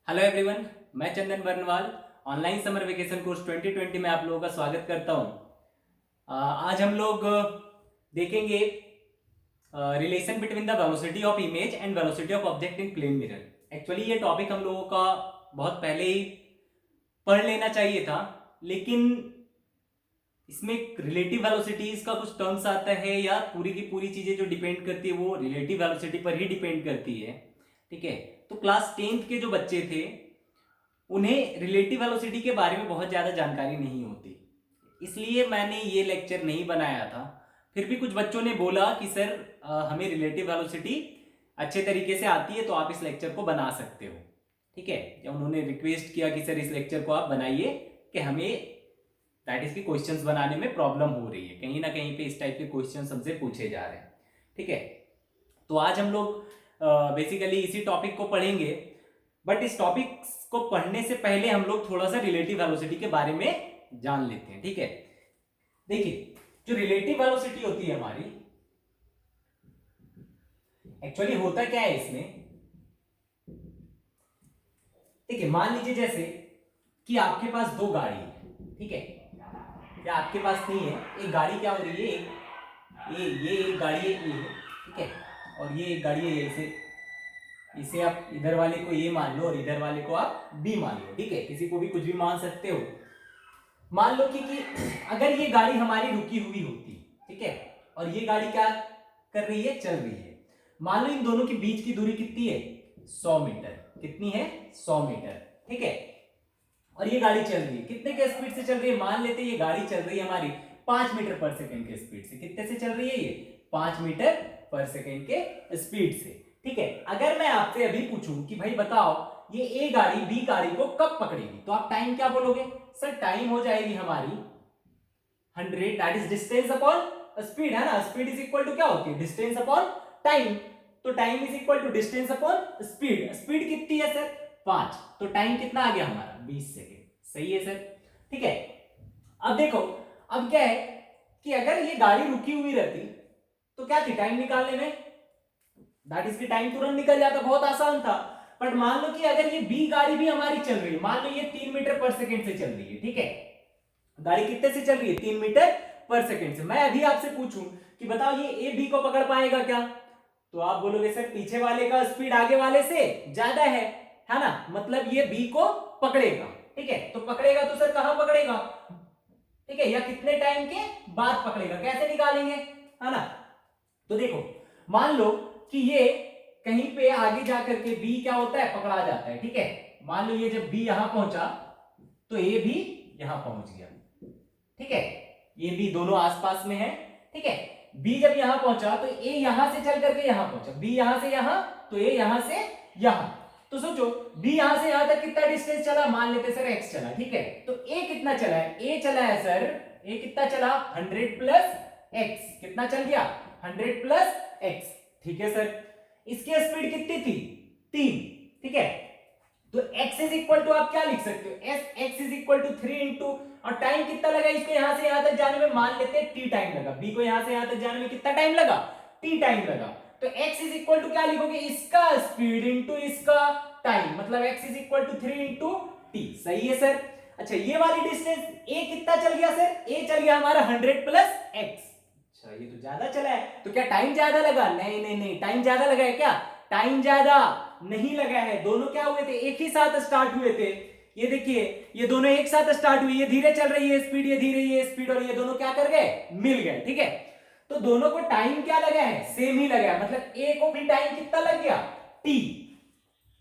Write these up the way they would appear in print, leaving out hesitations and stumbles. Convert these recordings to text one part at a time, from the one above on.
Hello everyone, मैं Chandan Barnwal online summer vacation course 2020 में आप लोगों का स्वागत करता हूं। आज हम लोग देखेंगे relation between the velocity of image and velocity of object in plane mirror. Actually ये टॉपिक हम लोगों का बहुत पहले ही पढ़ लेना चाहिए था, लेकिन इसमें रिलेटिव वेलोसिटीज का कुछ टर्म्स आता है या पूरी की पूरी चीजें जो डिपेंड करती है वो रिलेटिव वेलोसिटी पर ही डिपेंड करती है। ठीक है, तो क्लास 10th के जो बच्चे थे उन्हें रिलेटिव वेलोसिटी के बारे में बहुत ज़्यादा जानकारी नहीं होती, इसलिए मैंने ये लेक्चर नहीं बनाया था। फिर भी कुछ बच्चों ने बोला कि सर हमें रिलेटिव वेलोसिटी अच्छे तरीके से आती है तो आप इस लेक्चर को बना सकते हो। ठीक है, या उन्होंने रिक्वेस्ट किया कि सर इस लेक्चर को आप बनाइए कि हमें दैट इज की क्वेश्चंस बनाने में प्रॉब्लम हो रही है, कहीं ना कहीं पे इस टाइप के क्वेश्चंस हमसे पूछे जा रहे हैं। ठीक है, तो आज हम लोग बेसिकली इसी टॉपिक को पढ़ेंगे, बट इस टॉपिक को पढ़ने से पहले हम लोग थोड़ा सा रिलेटिव वेलोसिटी के बारे में जान लेते हैं। ठीक है, देखिए जो रिलेटिव वेलोसिटी होती है हमारी, एक्चुअली होता क्या है इसमें। देखिए मान लीजिए जैसे कि आपके पास दो गाड़ी है, ठीक है, या आपके पास नहीं है, एक गाड़ी क्या हो रही है, ये एक गाड़ी है ए, ठीक है, और ये एक गाड़ी है, इसे आप इधर वाले को ये मान लो और इधर वाले को आप बी मान लो। ठीक है, किसी को भी कुछ भी मान सकते हो। मान लो कि अगर ये गाड़ी हमारी रुकी हुई होती, ठीक है, और ये गाड़ी क्या कर रही है, चल रही है। मान लो इन दोनों के बीच की दूरी कितनी है, 100 मीटर। कितनी है, 100 मीटर। ठीक है, और ये गाड़ी चल रही है, कितने के स्पीड से चल रही है, मान लेते हैं ये गाड़ी चल रही है हमारी 5 मीटर पर सेकेंड के स्पीड से। कितने से चल रही है, ये 5 मीटर पर सेकेंड के स्पीड से। ठीक है, अगर मैं आपसे अभी पूछूं कि भाई बताओ ये ए गाड़ी बी गाड़ी को कब पकड़ेगी, तो आप टाइम क्या बोलोगे, सर टाइम हो जाएगी हमारी 100, that is distance upon speed, है ना। स्पीड इज इक्वल टू क्या होती है, डिस्टेंस अपॉन टाइम। तो time is equal to distance upon speed. Speed कितनी है सर, 5, तो टाइम कितना आ गया हमारा, 20 सेकेंड। सही है सर। ठीक है, अब देखो, अब क्या है कि अगर ये गाड़ी रुकी हुई रहती तो क्या थी, टाइम निकालने में दैट इज की टाइम तुरंत निकल जाता, बहुत आसान था। बट मान लो कि अगर ये बी गाड़ी भी हमारी चल रही है, मान लो ये 3 मीटर पर सेकेंड से चल रही है, ठीक है, गाड़ी कितने से चल रही है, 3 मीटर पर सेकेंड से। मैं अभी आपसे पूछूं कि बताओ ये ए बी को पकड़ पाएगा क्या, तो आप बोलोगे सर पीछे वाले का स्पीड आगे वाले से ज्यादा है ना, मतलब ये बी को पकड़ेगा। ठीक है, तो पकड़ेगा तो सर कहां पकड़ेगा, ठीक है, या कितने टाइम के बाद पकड़ेगा, कैसे निकालेंगे, है ना। तो देखो मान लो कि ये कहीं पे आगे जाकर के बी क्या होता है, पकड़ा जाता है। ठीक है, मान लो ये जब बी यहां पहुंचा तो ए भी यहां पहुंच गया। ठीक है, ये बी दोनों आसपास में है। ठीक है, बी जब यहां पहुंचा तो ए यहां से चल करके यहां पहुंचा, बी यहां से यहां तो ए यहां से यहां। तो सोचो बी यहां से यहां तक कितना डिस्टेंस चला, मान लेते सर x चला। ठीक है, तो ए कितना चला है, ए चला है सर, ए कितना चला, 100 प्लस x। कितना चल गया, 100 प्लस x। ठीक है सर, इसकी स्पीड कितनी थी, 3। ठीक है, तो x इज इक्वल टू आप क्या लिख सकते हो, x is equal to 3 into, और टाइम कितना लगा इसको यहां से यहां तक जाने में, मान लेते हैं t टाइम लगा, b को यहां से यहां तक जाने में कितना टाइम लगा, t टाइम लगा। तो x इज इक्वल टू क्या लिखोगे, इसका स्पीड इंटू इसका टाइम, मतलब x is equal to 3 into t। सही है सर। अच्छा ये वाली डिस्टेंस a कितना चल गया सर, a चल गया हमारा 100 प्लस x। अच्छा ये तो ज्यादा चला है, तो क्या टाइम ज्यादा लगा, नहीं नहीं नहीं, टाइम ज्यादा लगा है क्या, टाइम ज्यादा नहीं लगा है। दोनों क्या हुए थे, एक ही साथ स्टार्ट हुए थे। ये देखिए ये दोनों एक साथ स्टार्ट हुई, ये धीरे चल रही है स्पीड, ये धीरे ये स्पीड, और ये दोनों क्या कर गए, मिल गए। ठीक है, तो दोनों को टाइम क्या लगा है, सेम ही लगा है, मतलब ए को भी टाइम कितना लग गया, टी।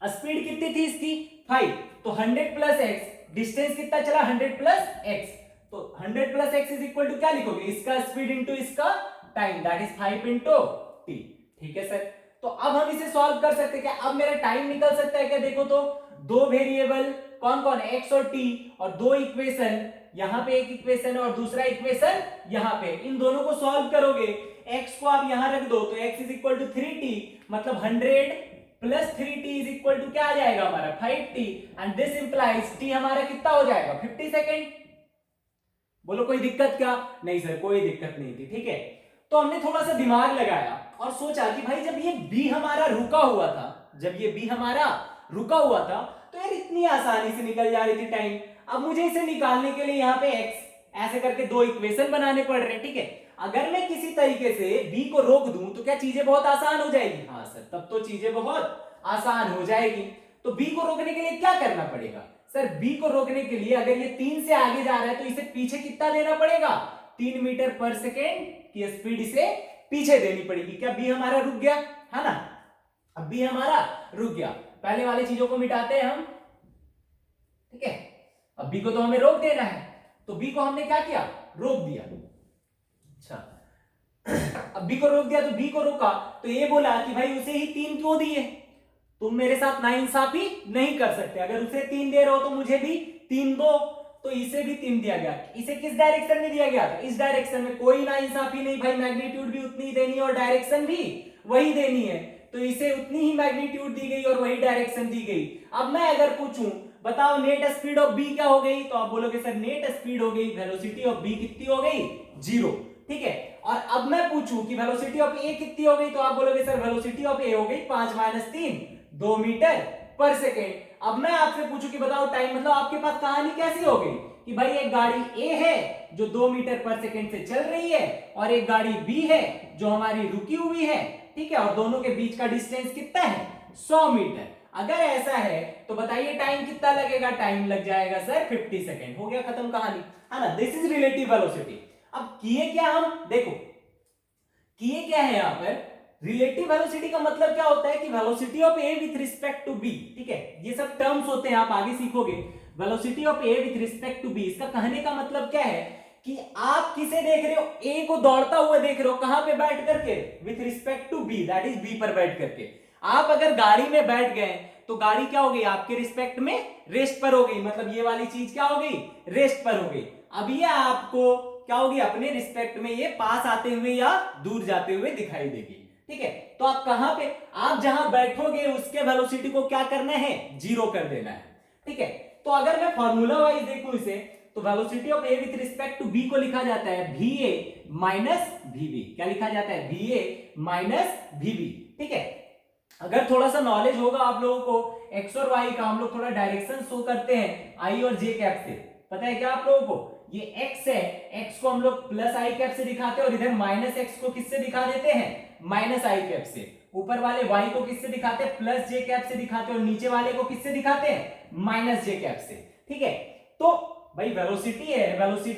स्पीड कितनी थी इसकी, 5, तो 100 प्लस एक्स, डिस्टेंस कितना चला, 100 प्लस एक्स, तो 100 plus X is equal to क्या लिखोगे, इसका स्पीड इंटू इसका time, that is 5 into T. ठीक है सर, तो अब हम इसे सॉल्व कर सकते हैं क्या, अब मेरा टाइम निकल सकता है क्या, देखो तो दो वेरिएबल कौन कौन, x और t, और दो इक्वेशन, यहां पे एक इक्वेशन और दूसरा इक्वेशन यहां पे, इन दोनों को सॉल्व करोगे, x को आप यहां रख दो तो x is equal to 3t, मतलब 100 plus 3t is equal to क्या आ जाएगा हमारा 5t, and this implies t हमारा कितना हो जाएगा 50 सेकेंड। बोलो कोई दिक्कत क्या, नहीं सर कोई दिक्कत नहीं थी। ठीक है, तो हमने थोड़ा सा दिमाग लगाया और सोचा कि भाई जब ये बी हमारा रुका हुआ था, जब ये बी हमारा रुका हुआ था, तो तो यार इतनी आसानी से निकल जा रही थी टाइम। अब मुझे इसे निकालने के लिए यहाँ पे x ऐसे करके दो इक्वेशन बनाने पड़ रहे हैं, ठीक है। अगर मैं किसी तरीके से b को रोक दूं तो क्या चीजें बहुत आसान हो जाएगी? हाँ सर, तब तो चीजें बहुत आसान हो जाएगी। तो b को रोकने के लिए क्या करना पड़ेगा? सर b को रोकने के लिए अगर ये 3 से आगे जा रहा है तो इसे पीछे कितना देना पड़ेगा? 3 मीटर पर सेकेंड की स्पीड इसे पीछे देनी पड़ेगी। क्या b हमारा रुक गया? है ना, अब b हमारा रुक गया। पहले वाली चीजों को मिटाते हैं हम, ठीक है। अब b को तो हमें रोक देना है, तो b को हमने क्या किया? रोक दिया। अच्छा, अब b को रोक दिया, तो b को रोका तो ये बोला कि भाई उसे ही 3 क्यों दिए? तुम मेरे साथ नाइंसाफी नहीं कर सकते। अगर उसे 3 दे रहे हो तो मुझे भी 3 दो। तो इसे भी 3 दिया गया। इसे किस डायरेक्शन में दिया गया था? इस डायरेक्शन में। कोई नाइंसाफी नहीं भाई, मैग्नीट्यूड भी उतनी ही देनी है और डायरेक्शन भी वही देनी है। तो इसे उतनी ही मैग्नीट्यूड दी गई और वही डायरेक्शन दी गई। अब मैं अगर पूछूं बताओ नेट स्पीड ऑफ बी क्या हो गई, तो आप बोलोगे सर नेट स्पीड हो गई वेलोसिटी ऑफ बी कितनी हो गई? 0, ठीक है। और अब मैं पूछूं कि वेलोसिटी ऑफ ए कितनी हो गई, तो आप बोलोगे सर वेलोसिटी ऑफ ए हो गई 5 - 3 2 मीटर पर सेकेंड। अब मैं आपसे पूछूं कि बताओ टाइम, मतलब आपके पास कहानी कैसी हो गई कि भाई एक गाड़ी ए है जो 2 मीटर पर सेकेंड से चल रही है और एक गाड़ी बी है जो हमारी रुकी हुई है, ठीक है। और दोनों के बीच का डिस्टेंस कितना है? 100 मीटर। अगर ऐसा है तो बताइए टाइम कितना लगेगा? टाइम लग जाएगा सर 50 सेकेंड। हो गया खत्म कहानी, है ना। This is relative velocity. अब किए क्या हम? देखो किए क्या है यहाँ पर? रिलेटिव वेलोसिटी का मतलब क्या होता है कि velocity of A with respect to B, ठीक है। ये सब टर्म्स होते हैं, आप आगे सीखोगे। Velocity of A with respect to B, इसका कहने का मतलब क्या है कि आप किसे देख रहे हो? ए को दौड़ता हुआ देख रहे हो। कहां पे बैठ करके? With respect to B, that is B पर बैठ करके। आप अगर गाड़ी में बैठ गए तो गाड़ी क्या हो गई? आपके रिस्पेक्ट में रेस्ट पर हो गई, मतलब ये वाली चीज क्या हो गई? रेस्ट पर हो गई। अब ये आपको क्या होगी? अपने रिस्पेक्ट में ये पास आते हुए या दूर जाते हुए दिखाई देगी, ठीक है। तो आप कहां पे? आप जहां बैठोगे उसके वेलोसिटी को क्या करना है? 0 कर देना है, ठीक है। तो अगर मैं फॉर्मूला वाइज देखूं इसे, तो velocity of A with respect to B को लिखा जाता है va माइनस vb। क्या लिखा जाता है? va माइनस vb, ठीक है। अगर थोड़ा सा नॉलेज होगा आप लोगों को एक्स और वाई का, हम लोग थोड़ा डायरेक्शन शो करते हैं आई और जे कैप से। पता है क्या आप लोगों को? ये एक्स है, एक्स को हम लोग प्लस आई कैप से दिखाते हैं और इधर माइनस एक्स को किससे दिखा देते हैं? माइनस आई कैप से। ऊपर वाले वाई को किससे दिखाते हैं? प्लस जे कैप से दिखाते हैं और नीचे वाले को किससे दिखाते हैं? माइनस जे कैप से, ठीक है। तो भाई वेलोसिटी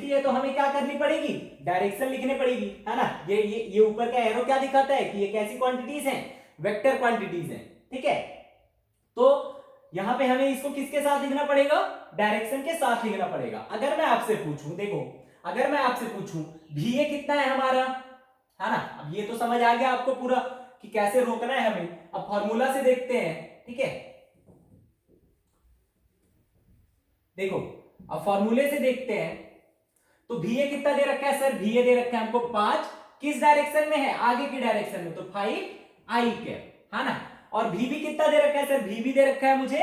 है तो हमें क्या करनी पड़ेगी? डायरेक्शन लिखनी पड़ेगी, है ना। ये ऊपर का एरो क्या दिखाता है कि ये कैसी क्वांटिटीज हैं? वेक्टर क्वांटिटीज हैं, ठीक है। तो यहां पे हमें इसको किसके साथ लिखना पड़ेगा? डायरेक्शन के साथ लिखना पड़ेगा। अगर मैं आपसे पूछूं, देखो अगर मैं आपसे पूछूं va कितना है हमारा, है ना। अब ये तो समझ आ गया आपको पूरा कि कैसे रोकना है हमें। अब फॉर्मूला से देखते हैं, ठीक है। देखो अब फॉर्मूले से देखते हैं तो va कितना दे रखा है? सर va दे रखा है हमको 5। किस डायरेक्शन में है? आगे की डायरेक्शन में, तो 5 आई कैप, है ना। और vb कितना दे रखा है? सर vb दे रखा है मुझे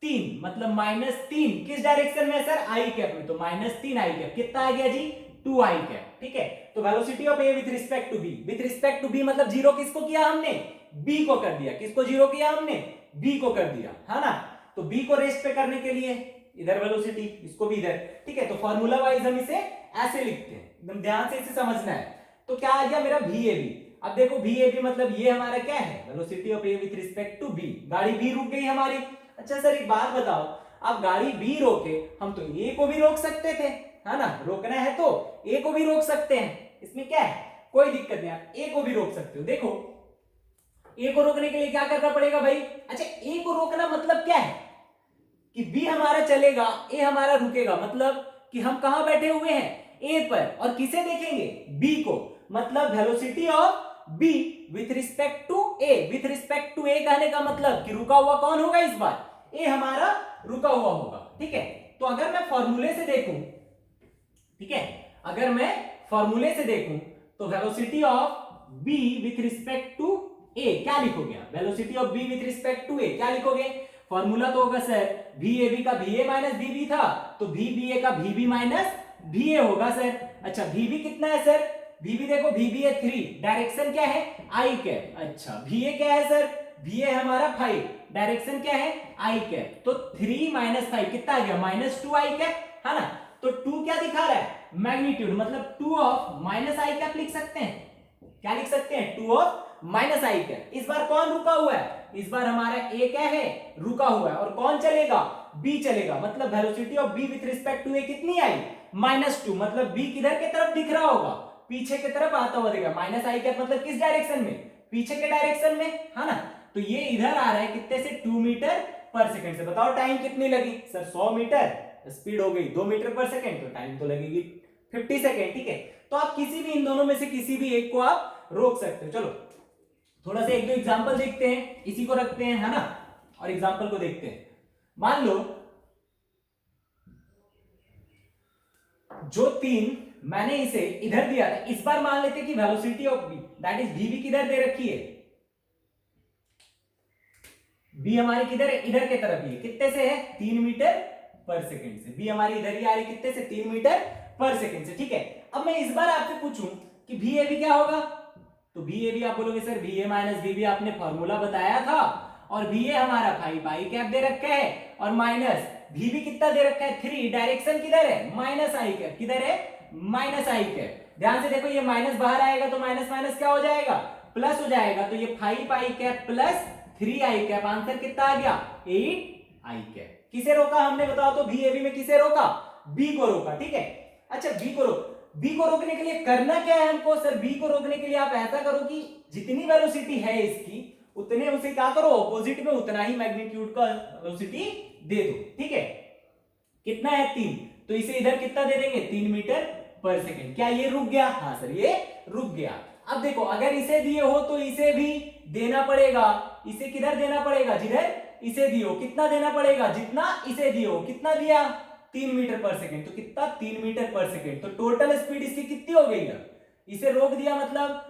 3, मतलब -3। किस डायरेक्शन में? सर आई कैप में, तो -3 आई कैप। कितना आ गया जी? 2 आई कैप, ठीक है। तो velocity of A with respect to B, with respect to B मतलब 0 किसको किया हमने? b को कर दिया। किसको 0 किया हमने? b को कर दिया, है ना। तो b को रेस्ट पे करने के लिए इधर वेलोसिटी, इसको भी इधर, ठीक है। तो फॉर्मूला वाइज हम इसे ऐसे लिखते हैं, एकदम ध्यान से इसे समझना है। तो क्या आ गया मेरा? VAB। अब देखो VAB मतलब ये हमारा क्या है? Velocity of A with respect to b। गाड़ी b रुक गई हमारी। अच्छा सर एक बात बताओ, आप गाड़ी b रोके, हम तो a को भी रोक सकते थे, है ना। रोकना है तो a को भी रोक सकते हैं, इसमें क्या है? कोई दिक्कत नहीं, आप a को भी रोक सकते हो। देखो a को रोकने के लिए क्या करना पड़ेगा भाई? अच्छा a को रोकना मतलब क्या है कि b हमारा चलेगा, a हमारा रुकेगा, मतलब कि हम कहां बैठे हुए हैं? a पर। और किसे देखेंगे? b को। मतलब velocity of b with respect to a। With respect to a कहने का मतलब कि रुका हुआ कौन होगा इस बार? a हमारा रुका हुआ होगा, ठीक है। तो अगर मैं फॉर्मूले से देखूं, ठीक है, अगर मैं फॉर्मूले से देखूं तो velocity of b with respect to a क्या लिखोगे? Velocity of b with respect to a क्या लिखोगे? फॉर्मूला तो होगा सर VAB का VA माइनस VB था, तो VBA का VB माइनस VA होगा सर। अच्छा VB कितना है सर? VB देखो VB है 3, डायरेक्शन क्या है? आई कैप। अच्छा VA क्या है सर? भी है हमारा 5, डायरेक्शन क्या है आई कैप, तो 3 - 5 कितना आ गया -2 i कैप, है ना। तो 2 क्या दिखा रहा है मैग्नीट्यूड, मतलब 2 ऑफ -i कैप लिख सकते हैं, क्या लिख सकते हैं 2 ऑफ -i कैप। इस बार कौन रुका हुआ है, इस बार हमारा a क्या है रुका हुआ है, और कौन चलेगा b चलेगा, मतलब velocity of b with respect to a कितनी आई -2, मतलब b किधर की तरफ दिख रहा होगा पीछे की तरफ आता हुआ दिखेगा, -i कैप मतलब किस डायरेक्शन में पीछे के डायरेक्शन में, है ना। तो ये इधर आ रहा है कितने से 2 मीटर पर सेकंड से, बताओ टाइम कितनी लगी सर 100 मीटर, स्पीड हो गई 2 मीटर पर सेकंड, तो टाइम तो लगेगी 50 सेकंड, ठीक है। तो आप किसी भी इन दोनों में से किसी भी एक को आप रोक सकते हो। चलो थोड़ा सा एक दो एग्जांपल देखते हैं, इसी को रखते हैं, है ना, और एग्जांपल को देखते हैं। मान लो जो 3 मैंने इसे इधर दिया था, इस बार मान लेते कि velocity of B that is V किधर दे रखी है, बी हमारी किधर है इधर के तरफ ही है, कितने से है 3 मीटर पर सेकंड से, बी हमारी इधर ही आ रही कितने से 3 मीटर पर सेकंड से, ठीक है। अब मैं इस बार आपसे पूछूं कि वी ए बी क्या होगा, तो वी ए बी आप बोलोगे sir V A minus V B आपने फॉर्मूला बताया था, और वी ए हमारा 5 i कैप दे रखा है, और माइनस वी बी कितना दे रखा है 3, डायरेक्शन किधर है -i कैप, किधर है -i कैप। ध्यान से देखो ये माइनस बाहर आएगा तो माइनस माइनस क्या हो जाएगा प्लस हो जाएगा, तो ये 5 i cap plus 3 i cap, answer कितना आ गया 8 i कैप। किसे रोका हमने बताओ तो वी ए बी में किसे रोका बी को रोका, ठीक है। अच्छा बी को रोकने के लिए करना क्या है हमको सर, बी को रोकने के लिए आप ऐसा करो कि जितनी वेलोसिटी है इसकी उतने उसे क्या करो ऑपोजिट में उतना ही मैग्नीट्यूड का वेलोसिटी दे दो, ठीक है। कितना है 3, तो इसे इधर कितना दे देंगे 3 मीटर पर सेकंड। क्या ये रुक गया, हाँ सर ये रुक गया। अब देखो अगर इसे दिए हो तो इसे भी देना पड़ेगा, इसे किधर देना पड़ेगा जिधर इसे दियो, कितना देना पड़ेगा जितना इसे दियो, कितना दिया 3 मीटर पर सेकंड, तो कितना 3 मीटर पर सेकंड, तो टोटल स्पीड इसकी कितनी हो गई है, इसे रोक दिया मतलब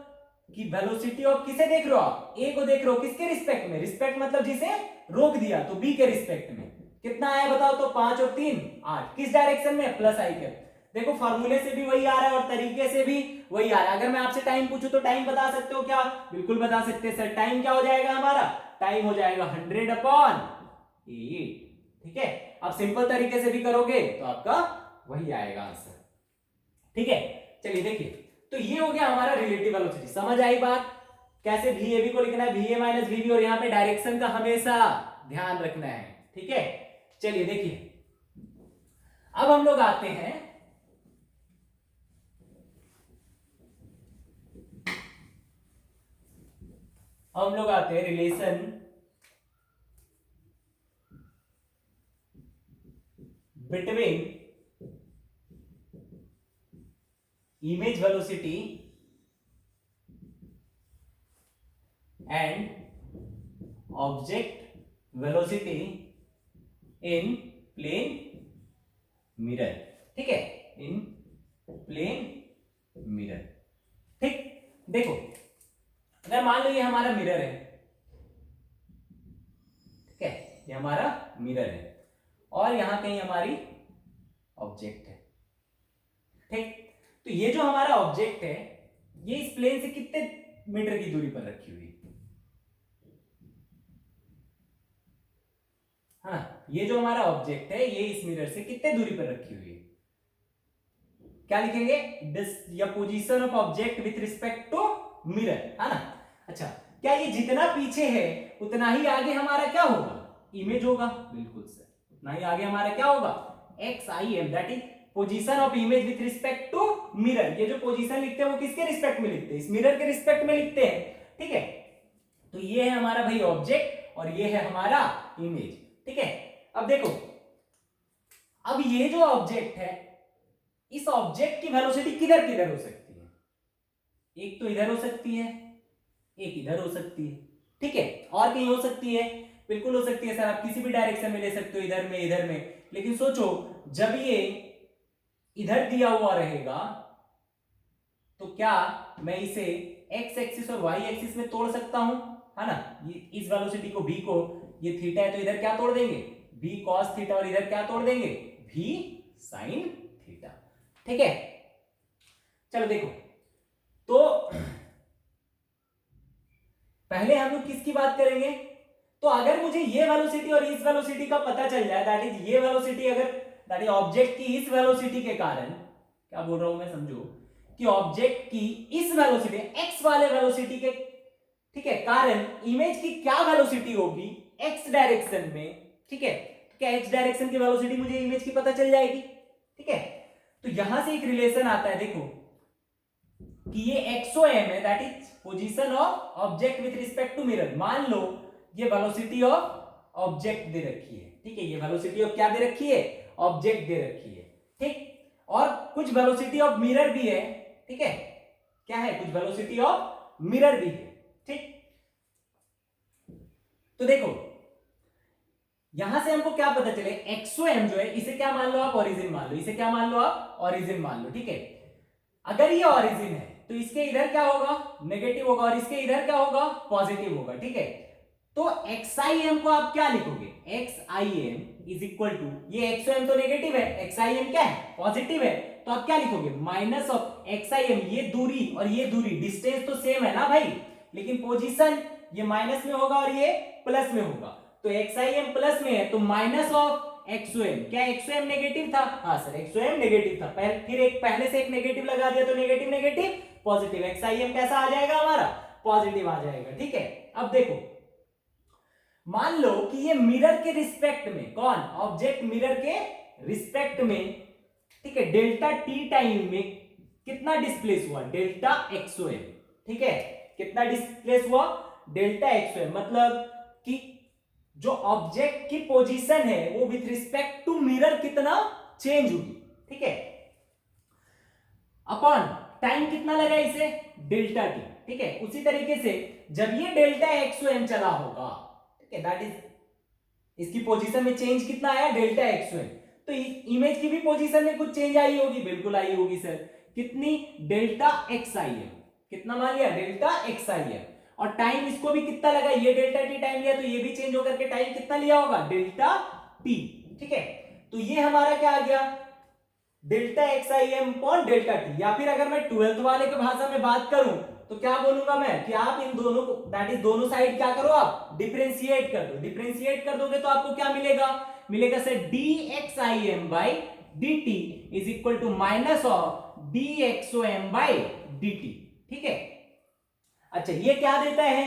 कि वेलोसिटी ऑफ किसे देख रहे हो आप ए को देख रहे हो, किसके रिस्पेक्ट में, रिस्पेक्ट मतलब जिसे रोक दिया तो बी के रिस्पेक्ट में, कितना आया बताओ तो 5 और 3 8, किस डायरेक्शन में +i के। देखो फॉर्मूले से भी वही आ रहा है और तरीके से भी वही आ रहा है। अगर मैं आपसे टाइम पूछूं तो टाइम बता सकते हो क्या, बिल्कुल बता सकते हैं सर। टाइम क्या हो जाएगा हमारा, टाइम हो जाएगा 100/8, ठीक है। आप सिंपल तरीके से भी करोगे तो आपका वही आएगा आंसर, ठीक है। चलिए देखिए तो ये हो गया हमारा रिलेटिव वेलोसिटी, समझ आई बात, कैसे वी ए बी को लिखना है V A minus V B, और यहां पे डायरेक्शन का हमेशा ध्यान रखना है, ठीक है। चलिए देखिए अब हम लोग आते हैं relation between image velocity and object velocity in plane mirror, ठीक है, इन प्लेन मिरर, ठीक। देखो अगर मान लो ये हमारा मिरर है, ठीक है, ये हमारा मिरर है और यहां कहीं हमारी ऑब्जेक्ट है, ठीक। तो ये जो हमारा ऑब्जेक्ट है ये इस प्लेन से कितने मीटर की दूरी पर रखी हुई है, हाँ, ये जो हमारा ऑब्जेक्ट है ये इस मिरर से कितने दूरी पर रखी हुई है, क्या लिखेंगे या position of object with respect to mirror, है ना। अच्छा क्या ये जितना पीछे है उतना ही आगे हमारा क्या होगा इमेज होगा, बिल्कुल सर, उतना ही आगे हमारा क्या होगा XIM, that is position of image with respect to mirror. ये जो पोजीशन लिखते हैं वो किसके रिस्पेक्ट में लिखते हैं, इस मिरर के रिस्पेक्ट में लिखते हैं, ठीक है। तो ये है हमारा भाई ऑब्जेक्ट और ये है हमारा इमेज, ठीक है। अब देखो अब ये जो ऑब्जेक्ट है इस ऑब्जेक्ट की वेलोसिटी किधर किधर हो सकती है, एक तो इधर हो सकती है एक इधर हो सकती है, ठीक है, और कहीं हो सकती है, बिल्कुल हो सकती है सर, आप किसी भी डायरेक्शन में ले सकते हो, इधर में। लेकिन सोचो जब ये इधर दिया हुआ रहेगा तो क्या मैं इसे एक्स एक्सिस और वाई एक्सिस में तोड़ सकता हूं, है ना। ये इस वेलोसिटी को v को, ये थीटा है तो इधर क्या तोड़ देंगे v cos थीटा, और इधर क्या तोड़ देंगे v sin थीटा, ठीक है। चलो देखो तो पहले हम लोग किसकी बात करेंगे? तो अगर मुझे ये वेलोसिटी और इस वेलोसिटी का पता चल जाए, दैट इज ये वेलोसिटी, अगर दैट इज ऑब्जेक्ट की इस वेलोसिटी के कारण, क्या बोल रहा हूं मैं समझो, कि ऑब्जेक्ट की इस वेलोसिटी एक्स वाले वेलोसिटी के, ठीक है, कारण इमेज की क्या वेलोसिटी होगी एक्स डायरेक्शन में, ठीक है, क्या एक्स डायरेक्शन की वेलोसिटी मुझे इमेज की पता चल जाएगी, ठीक है। तो यहां से एक रिलेशन आता है, देखो कि ये XOM है, that is position of object with respect to mirror. मान लो ये वेलोसिटी ऑफ ऑब्जेक्ट दे रखी है, ठीक है, ये वेलोसिटी ऑफ क्या दे रखी है, ऑब्जेक्ट दे रखी है, ठीक, और कुछ वेलोसिटी ऑफ मिरर भी है, ठीक है, क्या है, कुछ वेलोसिटी ऑफ मिरर भी है, ठीक। तो देखो यहां से हमको क्या पता चले, XOM जो है इसे क्या मान लो आप, ओरिजिन मान लो, इसे क्या मान लो आप, ओरिजिन मान लो, ठीक है। अगर ये ओरिजिन है तो इसके इधर क्या होगा, नेगेटिव होगा, और इसके इधर क्या होगा, पॉजिटिव होगा, ठीक है। तो XIM को आप क्या लिखोगे, XIM इज इक्वल टू, ये XOM तो नेगेटिव है, XIM क्या है, पॉजिटिव है, तो आप क्या लिखोगे, माइनस ऑफ XIM, ये दूरी और ये दूरी, डिस्टेंस तो सेम है ना भाई, लेकिन पोजीशन ये माइनस में होगा और ये प्लस में होगा, तो XIM प्लस में है तो माइनस ऑफ XOM, क्या XOM नेगेटिव था, हाँ सर XOM नेगेटिव था, फिर एक पहले से एक नेगेटिव लगा दिया तो नेगेटिव नेगेटिव पॉजिटिव, XIM कैसा आ जाएगा हमारा, पॉजिटिव आ जाएगा, ठीक है। अब देखो मान लो कि ये मिरर के रिस्पेक्ट में, कौन, ऑब्जेक्ट मिरर के रिस्पेक्ट में, ठीक है, डेल्टा टी टाइम में कितना डिस्प्लेस हुआ, डेल्टा XOM, ठीक है, कितना डिस्प्लेस हुआ, डेल्टा XOM, मतलब कि जो ऑब्जेक्ट की पोजीशन है वो विथ रिस्पेक्ट टू मिरर कितना चेंज हुई, ठीक है, अपॉन टाइम कितना लगा इसे, डेल्टा टी, ठीक है। उसी तरीके से जब ये डेल्टा XOM चला होगा, ठीक है, दैट इज इसकी पोजीशन में चेंज कितना आया, डेल्टा XOM, तो इमेज की भी पोजीशन में कुछ चेंज आई होगी, बिल्कुल आई होगी सर, कितनी, डेल्टा XIM, कितना मान लिया, डेल्टा XIM, और टाइम इसको भी कितना लगा, ये डेल्टा टी टाइम लिया तो ये भी चेंज होकर के टाइम कितना लिया होगा, डेल्टा टी, ठीक है। तो ये हमारा क्या आ गया, delta XIM upon delta T, या फिर अगर मैं 12th वाले के भाषा में बात करूं तो क्या बोलूंगा मैं, कि आप इन दोनों को, दैट इज दोनों साइड क्या करो, आप डिफरेंशिएट कर दो, डिफरेंशिएट कर दोगे तो आपको क्या मिलेगा, मिलेगा sir dXIM by dt is equal to minus of dXOM by dt, ठीक है। अच्छा ये क्या देता है,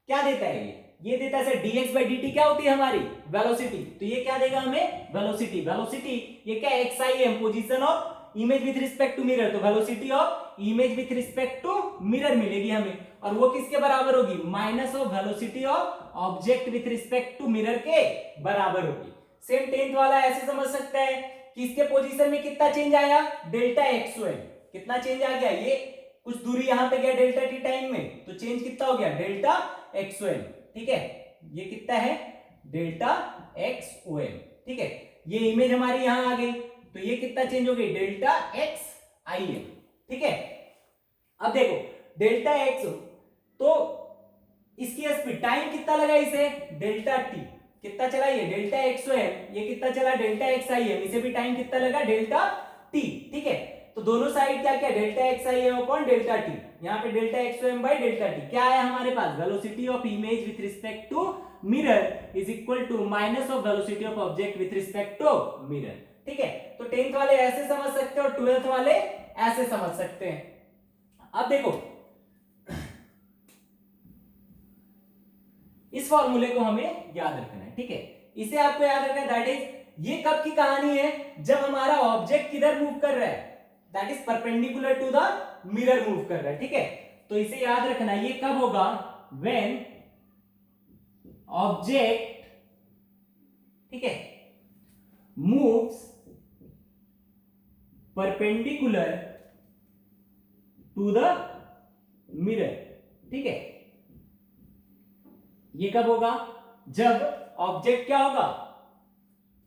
क्या देता है, ये देता है सर dx बाई dt, क्या होती है हमारी वेलोसिटी, तो ये क्या देगा हमें, वेलोसिटी, वेलोसिटी ये क्या है, XIM position of image with respect to mirror, तो velocity of image with respect to mirror मिलेगी हमें, और वो किसके बराबर होगी, minus of velocity of object with respect to mirror के बराबर होगी। सेम 10th वाला ऐसे समझ सकते हैं कि इसके पोजीशन में कितना चेंज आया, डेल्टा XOM, कितना चेंज आ गया, ये कुछ दूरी यहां पे गया डेल्टा टी टाइम में, तो चेंज कितना हो गया, डेल्टा XOM, ठीक है, ये कितना है, डेल्टा XOM, ठीक है। ये इमेज हमारी यहां आ गई तो ये कितना चेंज हो गई, डेल्टा XIM, ठीक है। अब देखो डेल्टा X, तो इसकी स्पीड टाइम कितना लगा इसे, डेल्टा टी, कितना चला ये, डेल्टा XOM, ये कितना चला, डेल्टा XIM, इसे भी टाइम कितना लगा, डेल्टा टी, ठीक है। तो दोनों साइड क्या क्या, delta XIM upon delta T, यहाँ पे delta XOM by delta T, क्या आया हमारे पास, velocity of image with respect to mirror is equal to minus of velocity of object with respect to mirror, ठीक है। तो 10th वाले ऐसे समझ सकते हैं और 12th वाले ऐसे समझ सकते हैं। अब देखो इस फॉर्मूले को हमें याद रखना है, ठीक है, इसे आपको याद रखना है, दैट इज ये कब की कहानी है, जब हमारा ऑब्जेक्ट किधर मूव कर रहा है, that is perpendicular to the mirror move कर रहा है, ठीक है। तो इसे याद रखना, ये कब होगा, व्हेन ऑब्जेक्ट, ठीक है, moves perpendicular to the mirror, ठीक है। ये कब होगा, जब ऑब्जेक्ट क्या होगा,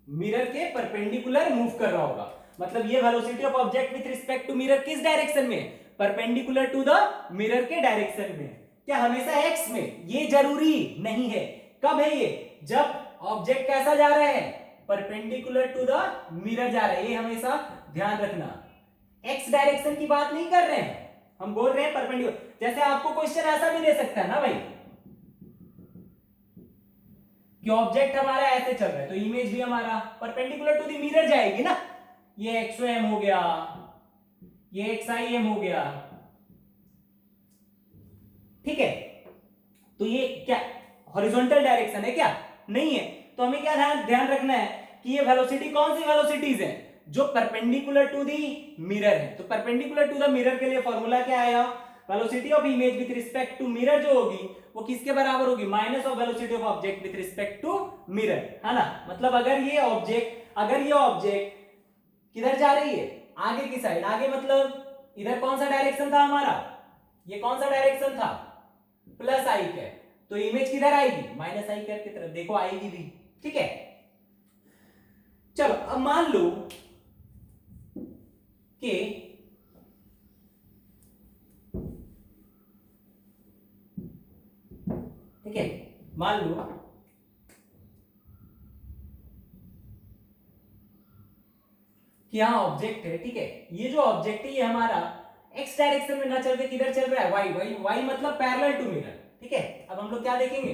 मिरर के परपेंडिकुलर मूव कर रहा होगा, मतलब ये velocity of object with respect to mirror किस डायरेक्शन में, परपेंडिकुलर टू द मिरर के डायरेक्शन में, क्या हमेशा एक्स में, ये जरूरी नहीं है, कब है ये, जब ऑब्जेक्ट कैसा जा रहा है, परपेंडिकुलर टू द मिरर जा रहा है, ये हमेशा ध्यान रखना, एक्स डायरेक्शन की बात नहीं कर रहे हैं हम, बोल रहे हैं परपेंडिकुलर। जैसे आपको क्वेश्चन ऐसा भी दे सकता है ना भाई, कि ऑब्जेक्ट हमारा ऐसे चल रहा है तो इमेज भी हमारा परपेंडिकुलर टू द मिरर जाएगी ना। ये एक्सओएम हो गया, ये एक्सआईएम हो गया, ठीक है। तो ये क्या हॉरिजॉन्टल डायरेक्शन है क्या? नहीं है। तो हमें क्या ध्यान रखना है कि ये वेलोसिटी कौन सी वेलोसिटीज है? जो परपेंडिकुलर टू दी मिरर है। तो परपेंडिकुलर टू द मिरर के लिए फॉर्मूला क्या आया? Velocity of image with respect to mirror जो होगी वो किसके बराबर होगी? Minus of velocity of object with respect to mirror, है ना। मतलब अगर ये ऑब्जेक्ट किधर जा रही है? आगे की साइड। आगे मतलब इधर कौन सा डायरेक्शन था हमारा? ये कौन सा डायरेक्शन था? प्लस आई कैप। तो इमेज किधर आएगी? माइनस आई कैप की तरफ। देखो आएगी भी, ठीक है। चलो अब मान लो कि ठीक है, मान लो कि यहां ऑब्जेक्ट है, ठीक है। ये जो ऑब्जेक्ट है ये हमारा एक्स डायरेक्शन में ना चल के किधर चल रहा है? वाई मतलब पैरेलल टू मिरर, ठीक है। अब हम लोग क्या देखेंगे?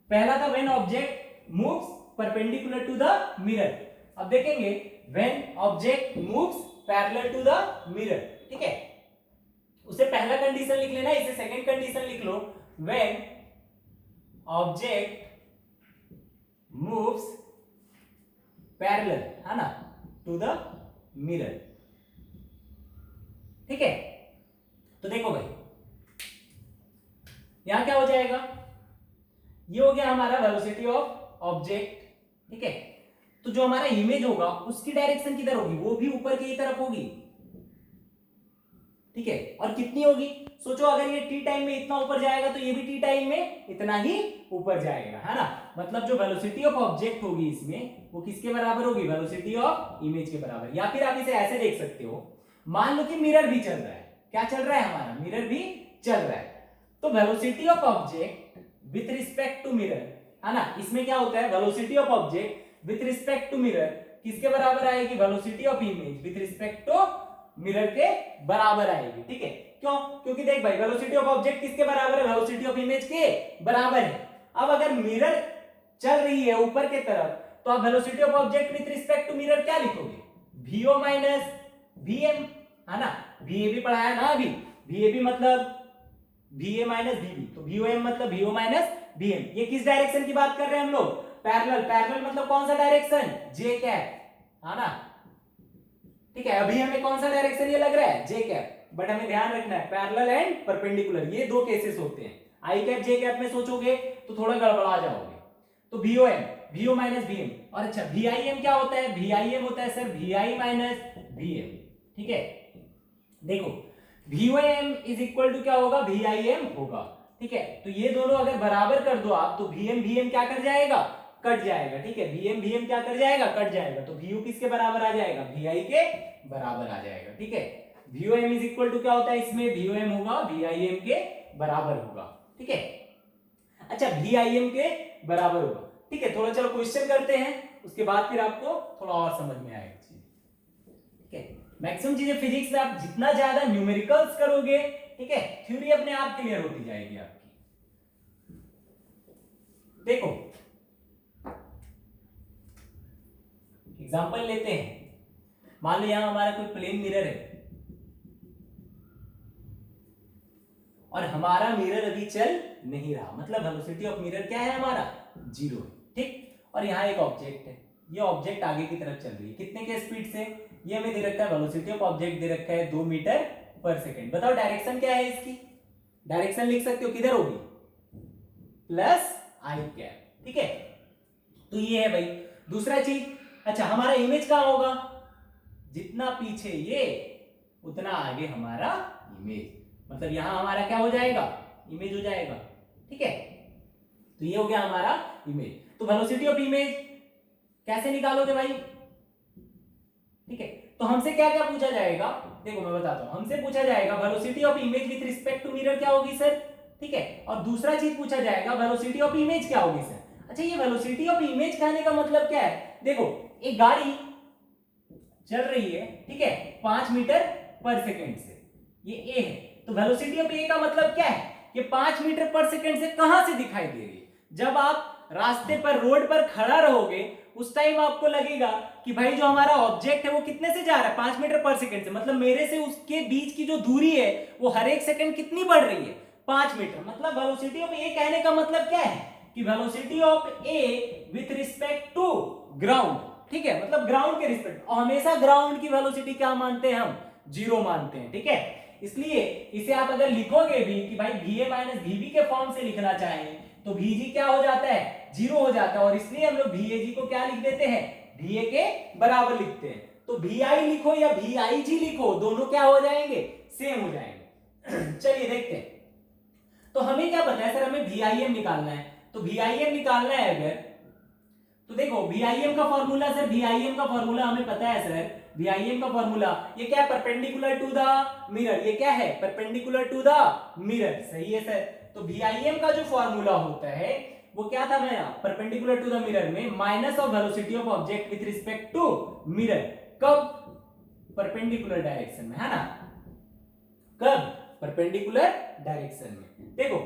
पहला था when object moves perpendicular to the mirror. अब देखेंगे when object moves parallel to the mirror, ठीक है। उसे पहला कंडीशन लिख लेना, इसे सेकंड कंडीशन लिख लो। व्हेन ऑब्जेक्ट मूव्स पैरेलल, है ना, टू द मिरर, ठीक है। तो देखो भाई यहां क्या हो जाएगा? ये हो गया हमारा वेलोसिटी ऑफ ऑब्जेक्ट, ठीक है। तो जो हमारा इमेज होगा उसकी डायरेक्शन किधर होगी? वो भी ऊपर की तरफ होगी, ठीक है। और कितनी होगी? सोचो अगर ये टी टाइम में इतना ऊपर जाएगा तो ये भी टी टाइम में इतना ही ऊपर जाएगा, है ना। मतलब जो वेलोसिटी ऑफ ऑब्जेक्ट होगी इसमें वो किसके बराबर होगी? वेलोसिटी ऑफ इमेज के बराबर। या फिर आप इसे ऐसे देख सकते हो, मान लो कि मिरर भी चल रहा है। क्या चल रहा है? हमारा मिरर भी चल रहा है। तो velocity of object with respect to mirror, है ना। इसमें क्या होता है? Velocity of object with respect to mirror किसके बराबर आएगी? Velocity of image with respect to mirror के बराबर आएगी, ठीक है। क्यों? क्योंकि देख भाई वेलोसिटी ऑफ ऑब्जेक्ट किसके बराबर है? वेलोसिटी ऑफ इमेज के बराबर है। अब अगर मिरर चल रही है ऊपर के तरफ तो आप velocity of object with respect to mirror क्या लिखोगे? vo माइनस vm, है ना। va भी पढ़ाया ना अभी। va मतलब va माइनस vb, तो vom मतलब vo माइनस vm। ये किस डायरेक्शन की बात कर रहे हैं हम लोग? पैरेलल। पैरेलल मतलब कौन सा डायरेक्शन? जे कैप, है ना, ठीक है। अभी हमें कौन सा डायरेक्शन ये लग रहा है? जे कैप। बट हमें ध्यान रखना है पैरेलल एंड परपेंडिकुलर ये दो केसेस होते हैं। आई कैप जे कैप में सोचोगे तो थोड़ा गड़बड़ा जाओगे। तो vo माइनस vm। और अच्छा vim क्या होता है? vim होता है सर vi माइनस vm, ठीक है। देखो vom इज इक्वल टू क्या होगा? vim होगा, ठीक है। तो ये दोनों अगर बराबर कर दो आप तो vm क्या कर जाएगा? कट जाएगा, ठीक है। vm क्या कर जाएगा? कट जाएगा। तो vu किसके बराबर आ जाएगा? vi के बराबर आ जाएगा, ठीक है। vom इज इक्वल टू क्या होता है? इसमें vom होगा vim के बराबर होगा, ठीक है। अच्छा vim के बराबर होगा, ठीक है। थोड़ा चलो क्वेश्चन करते हैं, उसके बाद फिर आपको थोड़ा और समझ में आएगा चीज, ठीक है। मैक्सिमम चीजें फिजिक्स में आप जितना ज्यादा न्यूमेरिकल्स करोगे, ठीक है, थ्योरी अपने आप क्लियर होती जाएगी आपकी। देखो एग्जांपल लेते हैं। मान लो यहां हमारा कोई प्लेन मिरर है और हमारा मिरर अभी चल नहीं रहा, मतलब वेलोसिटी ऑफ मिरर क्या है? हमारा 0 है, ठीक। और यहाँ एक ऑब्जेक्ट है, ये ऑब्जेक्ट आगे की तरफ चल रही है कितने के स्पीड से? ये हमें दे रखा है वेलोसिटी ऑफ ऑब्जेक्ट दे रखा है 2 मीटर पर सेकेंड। बताओ डायरेक्शन क्या है इसकी? डायरेक्शन लिख सकते हो, किधर होगी? प्लस आई कैप, ठीक है। तो ये है भाई दूसरा चीज। अच्छा हमारा इमेज कहां होगा? जितना पीछे ये उतना आगे हमारा इमेज, मतलब यहां हमारा क्या हो जाएगा? इमेज हो जाएगा, ठीक है। तो ये हो गया हमारा इमेज। तो वेलोसिटी ऑफ इमेज कैसे निकालोगे भाई? ठीक है, तो हमसे क्या क्या पूछा जाएगा? देखो मैं बताता हूं। हमसे पूछा जाएगा velocity of image with respect to mirror क्या होगी सर, ठीक है। और दूसरा चीज पूछा जाएगा वेलोसिटी ऑफ इमेज क्या होगी सर। अच्छा ये वेलोसिटी ऑफ इमेज कहने का मतलब क्या है? देखो एक गाड़ी चल रही है, ठीक है, 5 मीटर पर सेकेंड से, ये ए है। तो वेलोसिटी ऑफ ए का मतलब क्या है? ये 5 मीटर पर सेकेंड से कहां से दिखाई दे रही है? जब आप रास्ते पर रोड पर खड़ा रहोगे उस टाइम आपको लगेगा कि भाई जो हमारा ऑब्जेक्ट है वो कितने से जा रहा है, 5 मीटर पर सेकंड से, मतलब मेरे से उसके बीच की जो दूरी है वो हर एक सेकंड कितनी बढ़ रही है, 5 मीटर। मतलब वेलोसिटी ऑफ ए कहने का मतलब क्या है कि velocity of A with respect to ground, ठीक है, मतलब ग्राउंड के रिस्पेक्ट, और हमेशा ग्राउंड की वेलोसिटी क्या मानते हैं हम, 0 मानते हैं, ठीक है। इसलिए इसे आप अगर लिखोगे भी कि भाई va माइनस vb के फॉर्म से लिखना चाहें तो vg क्या हो जाता है, 0 हो जाता है, और इसलिए हम लोग vag को क्या लिख देते हैं, va के बराबर लिखते हैं। तो vi लिखो या vig लिखो, दोनों क्या हो जाएंगे, सेम हो जाएंगे। चलिए देखते हैं। तो हमें क्या पता है सर, हमें VIM निकालना है, तो VIM निकालना है अगर, तो देखो VIM का फॉर्मूला सर, VIM का फॉर्मूला हमें पता है सर, VIM का फॉर्मूला ये क्या है, परपेंडिकुलर टू द मिरर, ये क्या है, परपेंडिकुलर टू द मिरर, सही है सर। तो VIM का जो फॉर्मूला होता है वो क्या था मेरा, परपेंडिकुलर टू द मिरर में minus of velocity of object with respect to mirror, कब, परपेंडिकुलर डायरेक्शन में, है ना, कब, परपेंडिकुलर डायरेक्शन में। देखो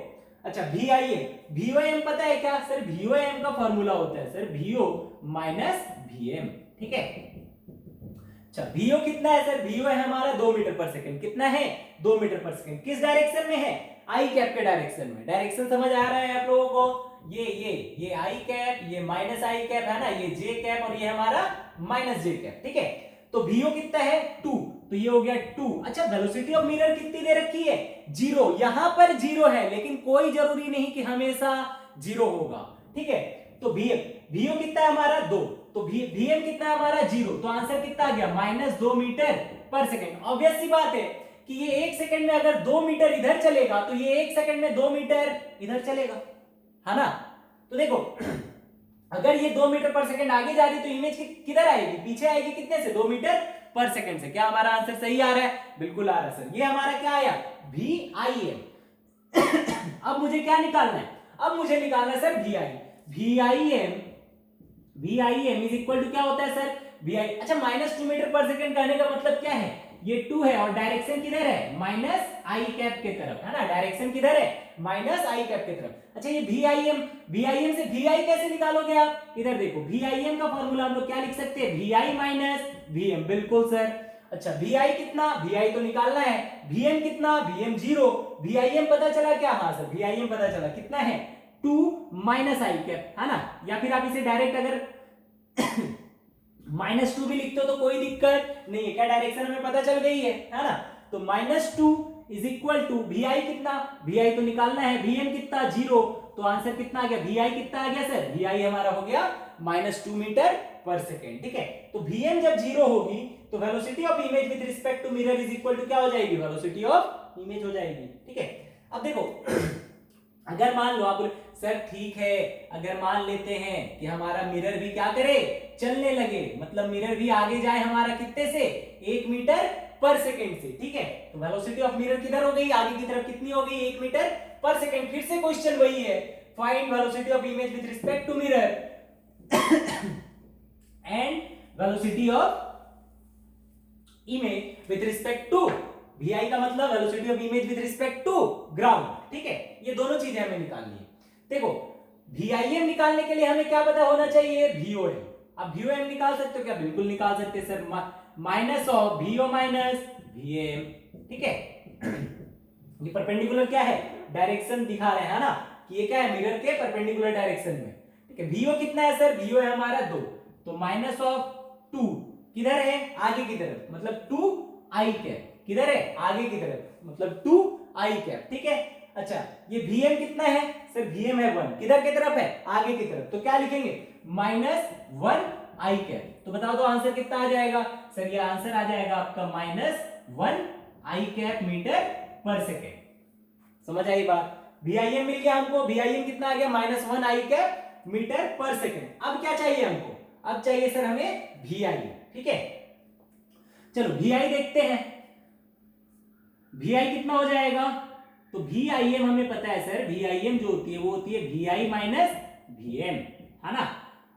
अच्छा VIM पता है क्या सर, VOM का फॉर्मूला होता है सर VO माइनस VM, ठीक है। अच्छा VO कितना है सर, VO है हमारा 2 मीटर पर सेकंड, कितना है, 2 मीटर पर सेकंड, किस डायरेक्शन में है, आई कैप के डायरेक्शन में। डायरेक्शन समझ आ रहा है आप लोगों को, ये आई कैप, ये माइनस आई कैप है ना, ये जे कैप और ये हमारा माइनस जे कैप, ठीक है। तो VO कितना है 2, तो ये हो गया 2। अच्छा वेलोसिटी ऑफ मिरर कितनी दे रखी है, 0, यहां पर 0 है लेकिन कोई जरूरी नहीं कि हमेशा 0 होगा, ठीक है। तो VO कितना है हमारा 2, तो VM कितना है हमारा 0, तो आंसर कितना आ गया, -2 मीटर पर सेकंड। ऑब्वियस सी बात है कि ये 1 सेकंड में अगर 2 मीटर इधर चलेगा तो ये 1 सेकंड में 2 मीटर इधर चलेगा, है ना। तो देखो अगर ये 2 मीटर पर सेकंड आगे जा रही है तो इमेज किधर आएगी, पीछे आएगी, कितने से, 2 मीटर पर सेकंड से। क्या हमारा आंसर सही आ रहा है, बिल्कुल आ रहा है सर। ये हमारा क्या आया, VIM। अब मुझे क्या निकालना है, अब मुझे निकालना है sir VIM is equal to क्या होता है सर, VI, अच्छा -2 मीटर पर सेकंड कहने का मतलब क्या है, ये 2 है और डायरेक्शन किधर है, माइनस आई कैप के तरफ, है ना, डायरेक्शन किधर है, माइनस आई कैप के तरफ। अच्छा ये VIM से VI कैसे निकालोगे आप, इधर देखो VIM का फॉर्मूला हम लोग क्या लिख सकते हैं, VI माइनस VM, बिल्कुल सर। अच्छा VI कितना, VI तो निकालना है, VM कितना, VM 0, VIM पता चला क्या, हाँ सर VIM पता चला कितना है, 2 माइनस आई कैप, है ना, या फिर आप इसे डायरेक्ट अगर -2 भी लिखते हो तो कोई दिक्कत नहीं है, क्या डायरेक्शन हमें पता चल गई है ना। तो -2 इज इक्वल टू VI कितना, VI तो निकालना है, VM कितना 0, तो आंसर कितना आ गया, VI कितना आ गया सर, VI हमारा हो गया -2 मीटर पर सेकेंड, ठीक है। तो VM जब 0 होगी तो velocity of image with respect to mirror is equal to क्या हो जाएगी, वेलोसिटी ऑफ इमेज हो जाएगी, ठीक है। अब देखो अगर मान लो आप बोले सर ठीक है, अगर मान लेते हैं कि हमारा मिरर भी क्या करे, चलने लगे, मतलब मिरर भी आगे जाए हमारा कितने से, 1 मीटर पर सेकंड से, ठीक है। तो वेलोसिटी ऑफ मिरर किधर हो गई, आगे की तरफ कितनी हो गई, 1 मीटर पर सेकंड। फिर से क्वेश्चन वही है, find velocity of image with respect to mirror and velocity of image with respect to VI का मतलब velocity of image with respect to ground, ठीक है। ये दोनों चीजें हमें निकालनी है। देखो VIM निकालने के लिए हमें क्या पता होना चाहिए, VOM। अब VOM निकाल सकते हो क्या, बिल्कुल निकाल सकते हैं sir, minus of VO minus VM, ठीक है। ये परपेंडिकुलर क्या है, डायरेक्शन दिखा रहे हैं ना, कि ये क्या है, मिरर के परपेंडिकुलर डायरेक्शन में, ठीक है। VO कितना है सर, VO है हमारा 2, तो माइनस ऑफ 2 किधर है, आगे की तरफ, मतलब 2 आई कैप, किधर है, आगे की तरफ, मतलब 2 आई कैप, ठीक है। अच्छा ये VM कितना है सर, VM है 1, किधर की तरफ है, आगे की तरफ, तो क्या लिखेंगे, -1 आई कैप। तो बताओ तो आंसर कितना आ जाएगा सर, ये आंसर आ जाएगा आपका -1 आई कैप मीटर पर सेकेंड। समझ आई बात, VIM मिल गया हमको, VIM कितना आ गया, -1 आई कैप मीटर पर सेकेंड। अब क्या चाहिए हमको, अब चाहिए सर हमें VI, ठीक है। चलो VI देखते हैं, VI कितना हो जाएगा, तो VIM हमें पता है सर, VIM जो होती है वो होती है VI माइनस VM, है ना।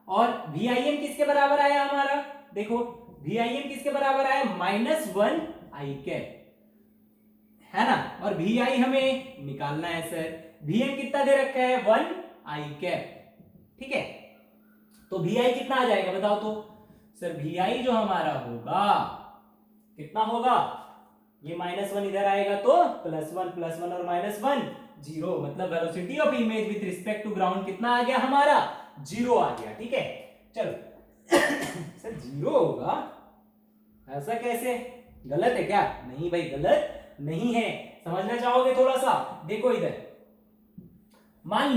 और VIM किसके बराबर आया हमारा, देखो VIM किसके बराबर आया, -1 आई कैप, है ना। और VI हमें निकालना है सर, VM कितना दे रखा है, 1 आई कैप, ठीक है। तो वी आई कितना आ जाएगा बताओ तो सर, वी आई जो हमारा होगा कितना होगा, ये -1 इधर आएगा तो +1 और -1 0, मतलब velocity of image with respect to ground कितना आ गया हमारा, 0 आ गया, ठीक है। चलो सर 0 होगा, ऐसा कैसे, गलत है क्या? नहीं भाई गलत नहीं है, समझना चाहोगे थोड़ा सा, देखो इधर मान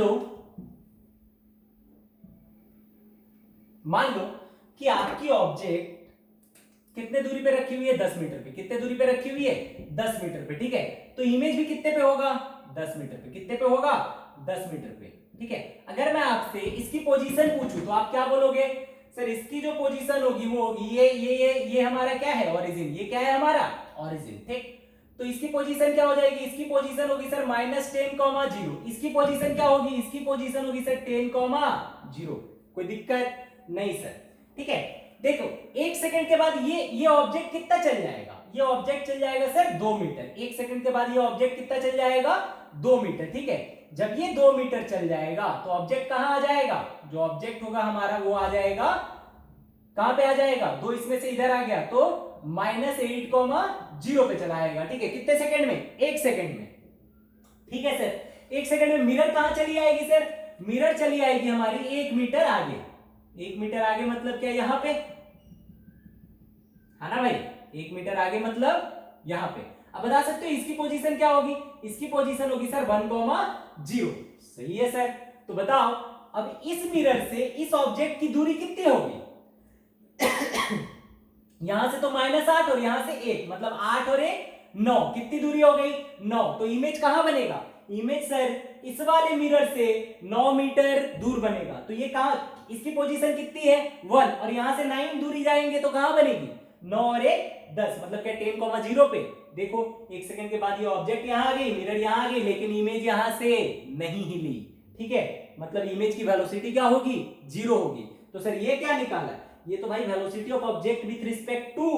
लो कि आपकी ऑब्जेक्ट कितने दूरी पे रखी हुई है, 10 मीटर पे, कितने दूरी पे रखी हुई है, 10 मीटर पे, ठीक है। तो इमेज भी कितने पे होगा, 10 मीटर पे, कितने पे होगा, 10 मीटर पे, ठीक है। अगर मैं आपसे इसकी पोजीशन पूछूं तो आप क्या बोलोगे, सर इसकी जो पोजीशन होगी वो होगी ये हमारा क्या है, ओरिजिन, ये क्या है हमारा ओरिजिन, ठीक। तो इसकी पोजीशन क्या हो जाएगी, इसकी पोजीशन होगी सर -10, 0, इसकी पोजीशन क्या होगी, इसकी पोजीशन होगी सर 10, 0। कोई दिक्कत नहीं सर, ठीक है। देखो 1 सेकंड के बाद ये ऑब्जेक्ट कितना चल जाएगा, ये ऑब्जेक्ट चल जाएगा सर 2 मीटर, 1 सेकंड के बाद ये ऑब्जेक्ट कितना चल जाएगा, 2 मीटर, ठीक है। जब ये 2 मीटर चल जाएगा तो ऑब्जेक्ट कहां आ जाएगा, जो ऑब्जेक्ट होगा हमारा वो आ जाएगा, कहां पे आ जाएगा, 2 इसमें से इधर आ गया तो -8, 0 पे चला आएगा, ठीक है। कितने सेकंड में, 1 सेकंड में, ठीक है सर। 1 सेकंड में मिरर कहां चली आएगी सर, मिरर चली आएगी हमारी 1 मीटर आगे, 1 मीटर आगे मतलब क्या, यहां पे है ना भाई, 1 मीटर आगे मतलब यहां पे। अब बता सकते हो इसकी पोजीशन क्या होगी, इसकी पोजीशन होगी सर 1, 0, सही है सर। तो बताओ अब इस मिरर से इस ऑब्जेक्ट की दूरी कितनी होगी यहां से तो -8 और यहां से 1, मतलब 8 और 1 9, कितनी दूरी हो गई, 9। तो इमेज कहां बनेगा, इमेज सर इस वाले मिरर से 9 मीटर दूर बनेगा। तो ये कहां, इसकी पोजीशन कितनी है 1, और यहां से 9 दूरी जाएंगे तो कहां बनेगी, 9 और 1 10, मतलब क्या 10, 0 पे। देखो 1 सेकंड के बाद ये ऑब्जेक्ट यहां आ गई, मिरर यहां आ गई, लेकिन इमेज यहां से नहीं हिली, ठीक है। मतलब इमेज की वेलोसिटी क्या होगी, 0 होगी। तो सर ये क्या निकाला, ये तो भाई velocity of object with respect to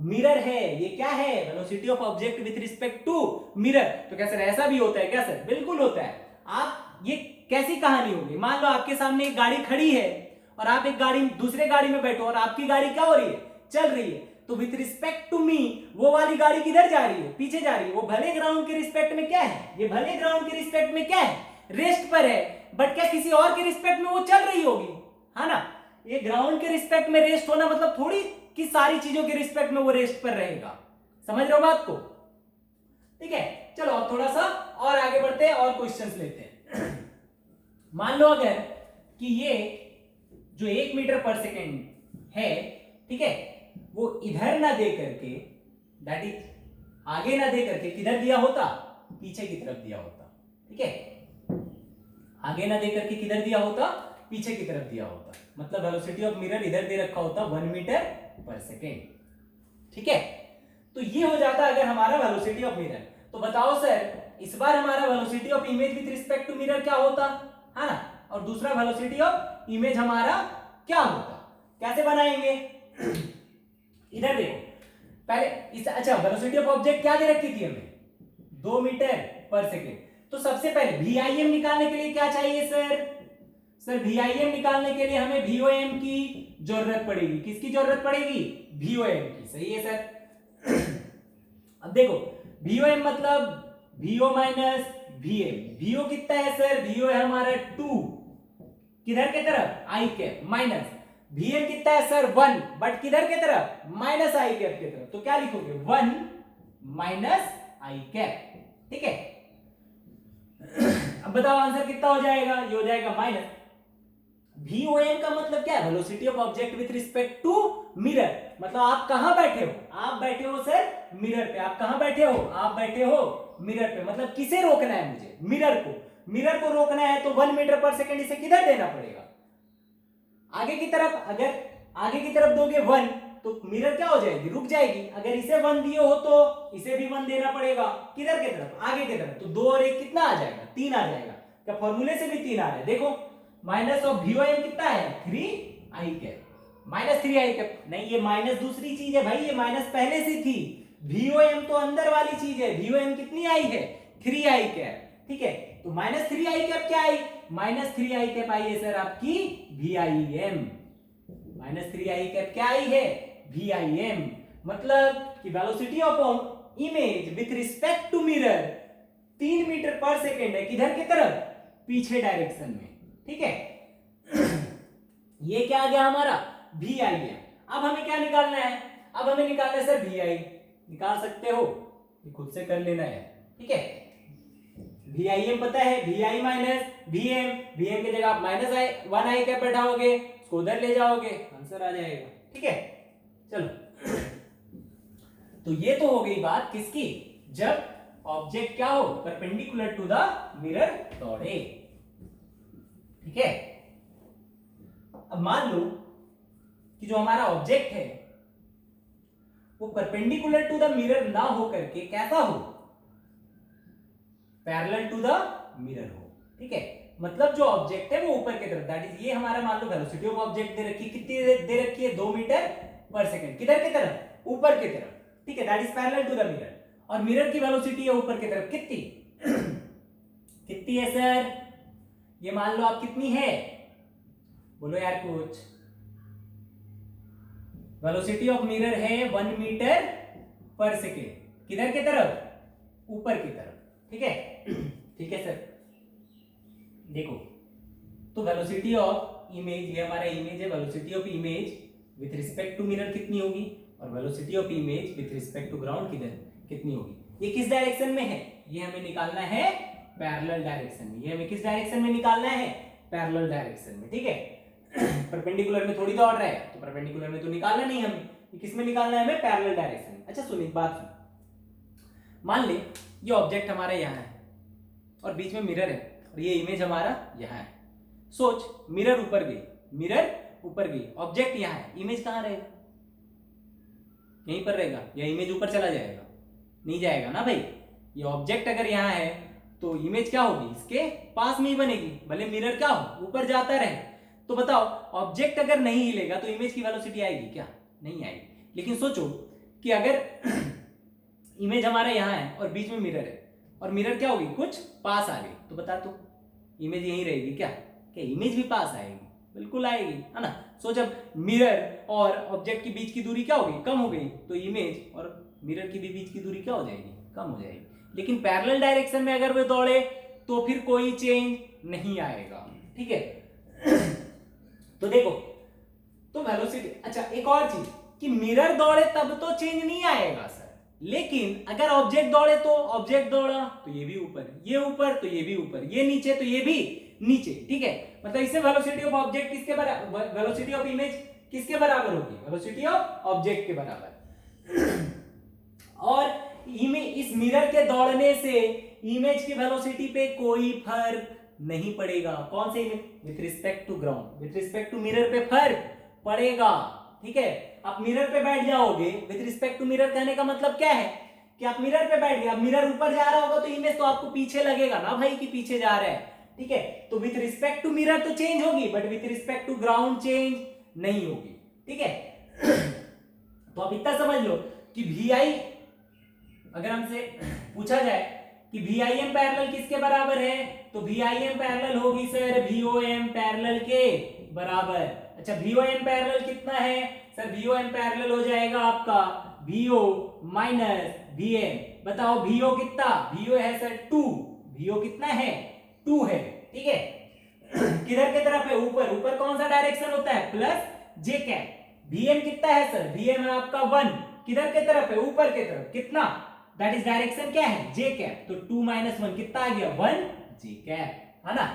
mirror है, ये क्या है, velocity of object with respect to mirror. तो क्या सर ऐसा भी होता है क्या सर, बिल्कुल होता है। आप ये कैसी कहानी होगी, मान लो आपके सामने एक गाड़ी खड़ी है और आप एक गाड़ी दूसरे गाड़ी में बैठो और आपकी गाड़ी क्या हो रही है, चल रही है, तो विथ रिस्पेक्ट टू मी वो वाली गाड़ी किधर जा रही है, पीछे जा रही है। वो भले ग्राउंड के रिस्पेक्ट में क्या है, ये भले ग्राउंड के रिस्पेक्ट में क्या है, रेस्ट पर है, बट क्या किसी और के रिस्पेक्ट में वो चल रही होगी, है ना। ये ग्राउंड के रिस्पेक्ट में रेस्ट होना मतलब थोड़ी कि सारी चीजों के रिस्पेक्ट में वो रेस्ट पर रहेगा, समझ रहे हो बात को, ठीक है। चलो अब थोड़ा सा और आगे बढ़ते हैं और क्वेश्चंस लेते हैं। मान लो अगर कि ये जो 1 मीटर पर सेकेंड है, ठीक है, वो इधर ना दे करके, दैट इज आगे ना दे करके किधर दिया होता, पीछे की तरफ दिया होता, ठीक है। आगे ना दे करके किधर दिया होता, पीछे की तरफ दिया होता, मतलब वेलोसिटी ऑफ मिरर इधर दे रखा होता 1 मीटर पर सेकेंड, ठीक है। तो ये हो जाता अगर हमारा वेलोसिटी ऑफ मिरर। तो बताओ सर इस बार हमारा velocity of image with respect to mirror क्या होता, है ना, और दूसरा वेलोसिटी ऑफ इमेज हमारा क्या होता, कैसे बनाएंगे इधर देखो पहले इस, अच्छा वेलोसिटी ऑफ ऑब्जेक्ट क्या दे रखी थी हमें, 2 मीटर पर सेकेंड। तो सबसे पहले VIM निकालने के लिए क्या चाहिए सर VIM निकालने के लिए हमें VOM की जरूरत पड़ेगी, किसकी जरूरत पड़ेगी, VOM की, सही है सर। अब देखो VOM मतलब VO माइनस VM, VO कितना है सर, VO है हमारा 2 किधर के तरफ, आई कैप, माइनस VM कितना है सर 1, बट किधर के तरफ, माइनस आई कैप के तरफ। तो क्या लिखोगे 1 माइनस आई कैप, ठीक है। अब बताओ आंसर कितना हो जाएगा, ये हो जाएगा माइनस। VOM का मतलब क्या है, velocity of object with respect to mirror, मतलब आप कहां बैठे हो, आप बैठे हो सर मिरर पे, आप कहां बैठे हो, आप बैठे हो मिरर पे, मतलब किसे रोकना है मुझे, मिरर को रोकना है। तो 1 मीटर पर सेकेंड इसे किधर देना पड़ेगा, आगे की तरफ। अगर आगे की तरफ दोगे 1 तो मिरर क्या हो जाएगी, रुक जाएगी। अगर इसे 1 दिए हो तो इसे भी 1 देना पड़ेगा, किधर की तरफ, आगे की तरफ। तो 2 और 1 कितना आ जाएगा, 3 आ जाएगा। क्या फॉर्मूले से भी 3 आ रहा है, देखो माइनस ऑफ VOM कितना है 3 आई कैप, माइनस 3 आई कैप। नहीं ये माइनस दूसरी चीज है भाई, ये माइनस पहले से थी, VOM तो अंदर वाली चीज है। VOM कितनी आई है 3 आई कैप, ठीक है। तो -3i कैप क्या आई, -3i कैप आई है सर आपकी VIM, -3i कैप क्या आई है VIM, मतलब कि velocity of image with respect to mirror 3 meter per second है, किधर की तरफ, पीछे डायरेक्शन में, ठीक है। ये क्या आ गया हमारा VIM। अब हमें क्या निकालना है, अब हमें निकालना है सर VI, निकाल सकते हो, ये खुद से कर लेना है, ठीक है। VIM पता है, VI माइनस VM, VM की जगह आप -1i कैप बैठाओगे, उसको उधर ले जाओगे, आंसर आ जाएगा, ठीक है। चलो तो ये तो हो गई बात किसकी, जब ऑब्जेक्ट क्या हो, परपेंडिकुलर टू द मिरर दौड़े, ठीक है। अब मान लो कि जो हमारा ऑब्जेक्ट है वो परपेंडिकुलर टू द मिरर ना हो करके कैसा हो, पैरेलल टू द मिरर हो, ठीक है। मतलब जो ऑब्जेक्ट है वो ऊपर की तरफ, दैट इज ये हमारा मान लो वेलोसिटी ऑफ ऑब्जेक्ट दे रखी है, कितनी दे रखी है 2 मीटर पर सेकंड, किधर की तरफ, ऊपर की तरफ, ठीक है, that is parallel to the mirror. और मिरर की वेलोसिटी है ऊपर की तरफ कितनी कितनी है सर, ये मान लो आप कितनी है, बोलो यार कुछ, वेलोसिटी ऑफ मिरर है 1 मीटर पर सेकेंड, किधर की तरफ, ऊपर की तरफ, ठीक है। ठीक है सर, देखो तो वेलोसिटी ऑफ इमेज, ये हमारा इमेज है, velocity of image with respect to mirror कितनी होगी, और velocity of image with respect to ground किधर कितनी होगी, ये किस डायरेक्शन में है, ये हमें निकालना है पैरेलल डायरेक्शन में, ये हमें किस डायरेक्शन में निकालना है, पैरेलल डायरेक्शन में, ठीक है। परपेंडिकुलर में थोड़ी दौड़ रहा है, तो परपेंडिकुलर में तो निकालना नहीं हमें, ये किस में निकालना है हमें, पैरेलल डायरेक्शन में। अच्छा सुन एक बात सुन, मान ले ये ऑब्जेक्ट हमारा यहाँ है और बीच में मिरर है और ये इमेज हमारा यहाँ है, सोच मिरर ऊपर गई, मिरर ऊपर गई, ऑब्जेक्ट यहाँ है, इमेज कहाँ रहेगा, यहीं पर रहेगा या इमेज ऊपर चला जाएगा, नहीं जाएगा ना भाई। ये ऑब्जेक्ट अगर यहाँ है तो इमेज क्या होगी, इसके पास में ही बनेगी, भले मिरर क्या हो ऊपर जाता रहे। तो बताओ ऑब्जेक्ट अगर नहीं हिलेगा तो इमेज की वेलोसिटी आएगी क्या, नहीं आएगी। लेकिन सोचो कि अगर इमेज हमारा यहाँ है और बीच में मिरर है और मिरर क्या होगी, कुछ पास आ गई, तो बता तो इमेज यहीं रहेगी क्या, क्या इमेज भी पास आएगी, बिल्कुल आएगी, है ना। सो जब मिरर और ऑब्जेक्ट के बीच की दूरी क्या होगी, कम हो गई, तो इमेज और मिरर की भी बीच की दूरी क्या हो जाएगी, कम हो जाएगी। लेकिन पैरेलल डायरेक्शन में अगर वो दौड़े तो फिर कोई चेंज नहीं आएगा, ठीक है। तो देखो तो वेलोसिटी, अच्छा एक और चीज कि मिरर दौड़े तब तो चेंज नहीं आएगा सर, लेकिन अगर ऑब्जेक्ट दौड़े तो ऑब्जेक्ट दौड़ा तो ये भी ऊपर, ये ऊपर तो ये भी ऊपर, ये नीचे तो ये भी नीचे, ठीक है। मतलब इससे वेलोसिटी ऑफ ऑब्जेक्ट किसके बराबर, वेलोसिटी ऑफ इमेज किसके बराबर होगी, वेलोसिटी ऑफ ऑब्जेक्ट के बराबर। और इस मिरर के दौड़ने से इमेज की वेलोसिटी पे कोई फर्क नहीं पड़ेगा, कौन से image, with respect to ground, with respect to mirror पे फर्क पड़ेगा, ठीक है। आप मिरर पे बैठ जाओगे, विथ रिस्पेक्ट टू मिरर कहने का मतलब क्या है कि आप मिरर पे बैठ गए, अब मिरर ऊपर जा रहा होगा तो इमेज तो आपको पीछे लगेगा ना भाई कि पीछे जा रहा है, ठीक है। तो विथ रिस्पेक्ट टू मिरर तो चेंज होगी but with respect to ground change नहीं होगी, ठीक है। तो आप इतना समझ लो कि VI अगर हमसे पूछा जाए कि VIM पैरेलल किसके बराबर है, तो VIM पैरेलल होगी सर VOM पैरेलल के बराबर। अच्छा VOM पैरेलल कितना है सर, VOM पैरेलल हो जाएगा आपका VO माइनस VM। बताओ VO कितना, VO है सर 2, VO कितना है 2 है, ठीक है। किधर की तरफ है, ऊपर, ऊपर कौन सा डायरेक्शन होता है, प्लस j कैप। VM कितना है सर, VM है आपका 1, किधर की तरफ है, ऊपर की तरफ, कितना, दैट इज डायरेक्शन क्या है j कैप, तो 2 - 1 कितना आ गया 1 j कैप, है ना।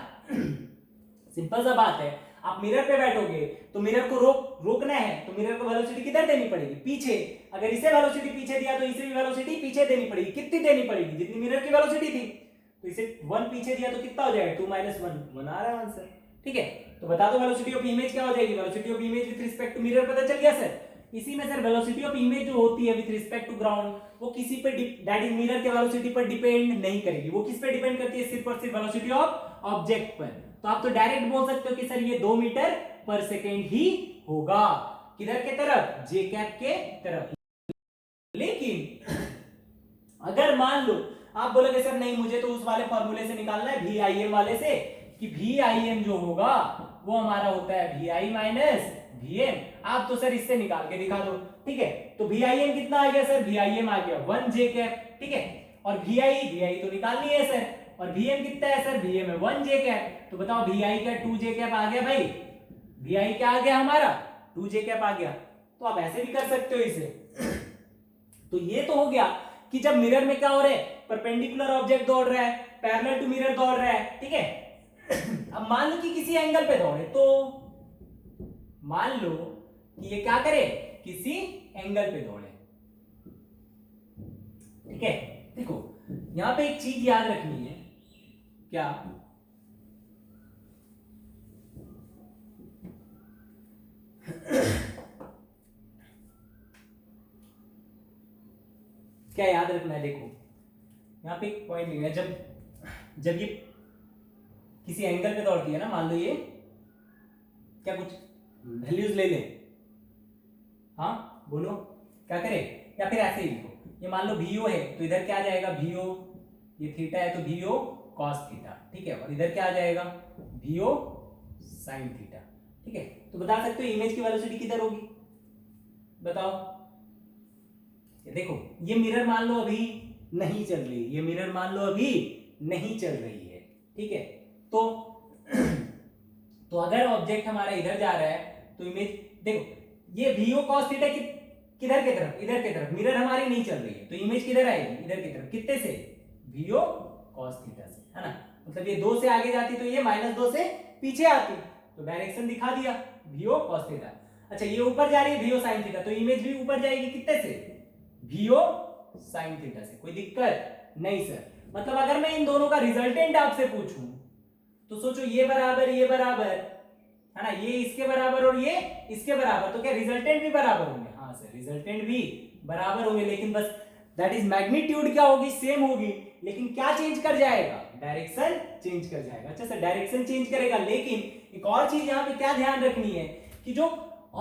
सिंपल सा बात है। आप मिरर पे बैठोगे तो मिरर को रोकना है तो मिरर को वेलोसिटी किधर देनी पड़ेगी, पीछे। अगर इसे वेलोसिटी पीछे दिया तो इसे भी वेलोसिटी पीछे देनी पड़ेगी, कितनी देनी पड़ेगी, जितनी मिरर की वेलोसिटी थी। तो इसे 1 पीछे दिया तो कितना हो जाएगा 2 - 1 आ रहा है आंसर, ठीक है। तो बता दो वेलोसिटी ऑफ इमेज क्या हो जाएगी, velocity of image with respect to mirror पता चल गया सर। इसी में सर वेलोसिटी ऑफ इमेज जो होती है विद रिस्पेक्ट टू ग्राउंड वो किसी पे दैट इज मिरर के वेलोसिटी पर डिपेंड नहीं करेगी, वो किस पे डिपेंड करती है, सिर्फ और सिर्फ वेलोसिटी ऑफ ऑब्जेक्ट पर। तो आप तो डायरेक्ट बोल सकते हो कि सर ये 2 मीटर पर सेकेंड ही होगा, किधर के तरफ, जे कैप के तरफ। लेकिन अगर मान लो आप बोलोगे सर नहीं मुझे तो उस वाले फॉर्मूले से निकालना है VIM वाले से, कि VIM जो होगा वो हमारा होता है VI माइनस VM। आप तो सर इससे निकाल के दिखा दो, ठीक है। तो VIM कितना आ गया सर, VIM आ गया 1j कैप, ठीक है। और VI तो निकालनी है सर, और VM कितना है सर, VM है 1j कैप। तो बताओ VI का 2j कैप आ गया भाई, VI क्या आ गया हमारा 2j कैप आ गया। तो आप ऐसे भी कर सकते हो इसे। तो ये तो हो गया कि जब मिरर में क्या हो रहा है, परपेंडिकुलर ऑब्जेक्ट दौड़ रहा है, पैरेलल टू मिरर दौड़ रहा है, ठीक है। अब मान लो कि किसी एंगल पे दौड़े, तो मान लो कि ये क्या करे, किसी एंगल पे दौड़े, ठीक है। देखो यहां पे एक चीज याद रखनी है, क्या, क्या याद रखना है, देखो यहां पे एक पॉइंट लिखना है, जब ये किसी एंगल पे दौड़ती है ना, मान लो ये क्या कुछ वैल्यूज ले ले, हाँ बोलो क्या करे, या फिर ऐसे ही लिखो, ये मान लो VO है तो इधर क्या आ जाएगा VO, ये थीटा है तो VO cos थीटा, ठीक है। और इधर क्या आ जाएगा VO sin थीटा, ठीक है। तो बता सकते हो इमेज की वेलोसिटी किधर होगी, बताओ। ये देखो ये मिरर मान लो अभी नहीं चल रही, ये मिरर मान लो अभी नहीं चल रही है, ठीक है। तो अगर ऑब्जेक्ट हमारा इधर जा रहा है तो इमेज देखो ये VO cos थीटा किधर की तरफ, इधर की तरफ, मिरर हमारी नहीं चल रही है तो इमेज किधर आएगी, इधर की तरफ, कितने से, VO cos थीटा से, है ना। मतलब ये 2 से आगे जाती तो ये -2 से पीछे आती, तो डायरेक्शन दिखा दिया VO cos थीटा। अच्छा ये ऊपर जा रही है VO sin थीटा, तो इमेज भी ऊपर जाएगी कितने से, VO sin थीटा से। कोई दिक्कत नहीं सर। मतलब अगर मैं इन दोनों का रिजल्टेंट आपसे पूछूं तो सोचो ये बराबर है ना, ये इसके बराबर और ये इसके बराबर, तो क्या रिजल्टेंट भी बराबर होंगे, हाँ सर रिजल्टेंट भी बराबर होंगे, लेकिन बस दैट इज मैग्नीट्यूड क्या होगी, सेम होगी, लेकिन क्या चेंज कर जाएगा, डायरेक्शन चेंज कर जाएगा। अच्छा सर डायरेक्शन चेंज करेगा, लेकिन एक और चीज यहां पे क्या ध्यान रखनी है कि जो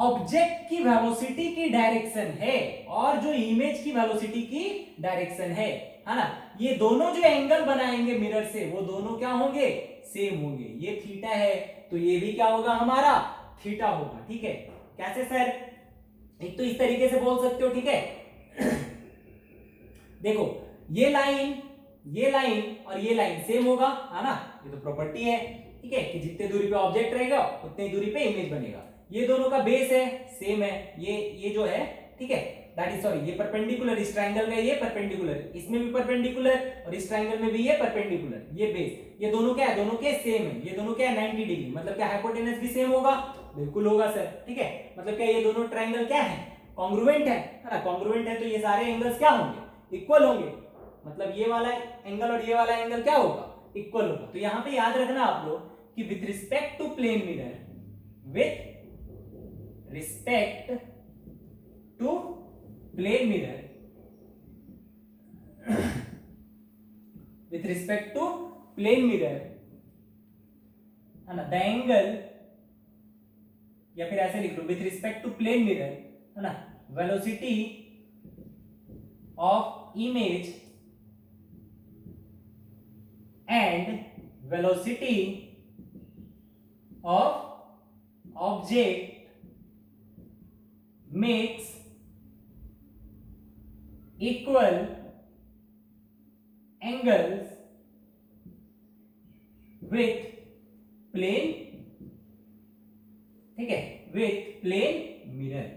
ऑब्जेक्ट की वेलोसिटी की डायरेक्शन है और जो इमेज की वेलोसिटी की डायरेक्शन है ना, ये दोनों जो एंगल बनाएंगे मिरर से वो दोनों क्या होंगे, सेम होंगे। ये थीटा है तो ये भी क्या होगा हमारा, थीटा होगा, ठीक है। कैसे सर, एक तो इस तरीके से बोल सकते हो, ठीक है। देखो ये लाइन और ये लाइन सेम होगा, है ना, ये तो प्रॉपर्टी है, ठीक है, कि जितने दूरी पे ऑब्जेक्ट रहेगा उतनी दूरी पे इमेज बनेगा। ये दोनों का बेस है, सेम है, ये जो है, ठीक है, दैट इज सॉरी ये परपेंडिकुलर, इस ट्रायंगल में ये परपेंडिकुलर, इसमें भी परपेंडिकुलर और इस ट्रायंगल में भी ये परपेंडिकुलर, ये बेस, ये दोनों क्या है, दोनों के सेम है, ये दोनों क्या है 90 डिग्री, मतलब क्या हाइपोटेनस भी सेम होगा, बिल्कुल होगा सर, ठीक है। मतलब क्या ये दोनों ट्रायंगल क्या है, कॉन्ग्रुएंट है ना, कॉन्ग्रुएंट है तो ये सारे एंगल्स क्या होंगे, इक्वल होंगे, मतलब ये वाला एंगल और ये वाला एंगल क्या होगा, इक्वल होगा। तो यहां पे याद रखना आप लोग कि with respect to plane mirror, with respect to plane mirror, with respect to plane mirror, है ना, द एंगल, या फिर ऐसे लिख लो with respect to plane mirror, है ना, velocity of image and velocity of object makes equal angles with plane, ठीक है, with plane mirror,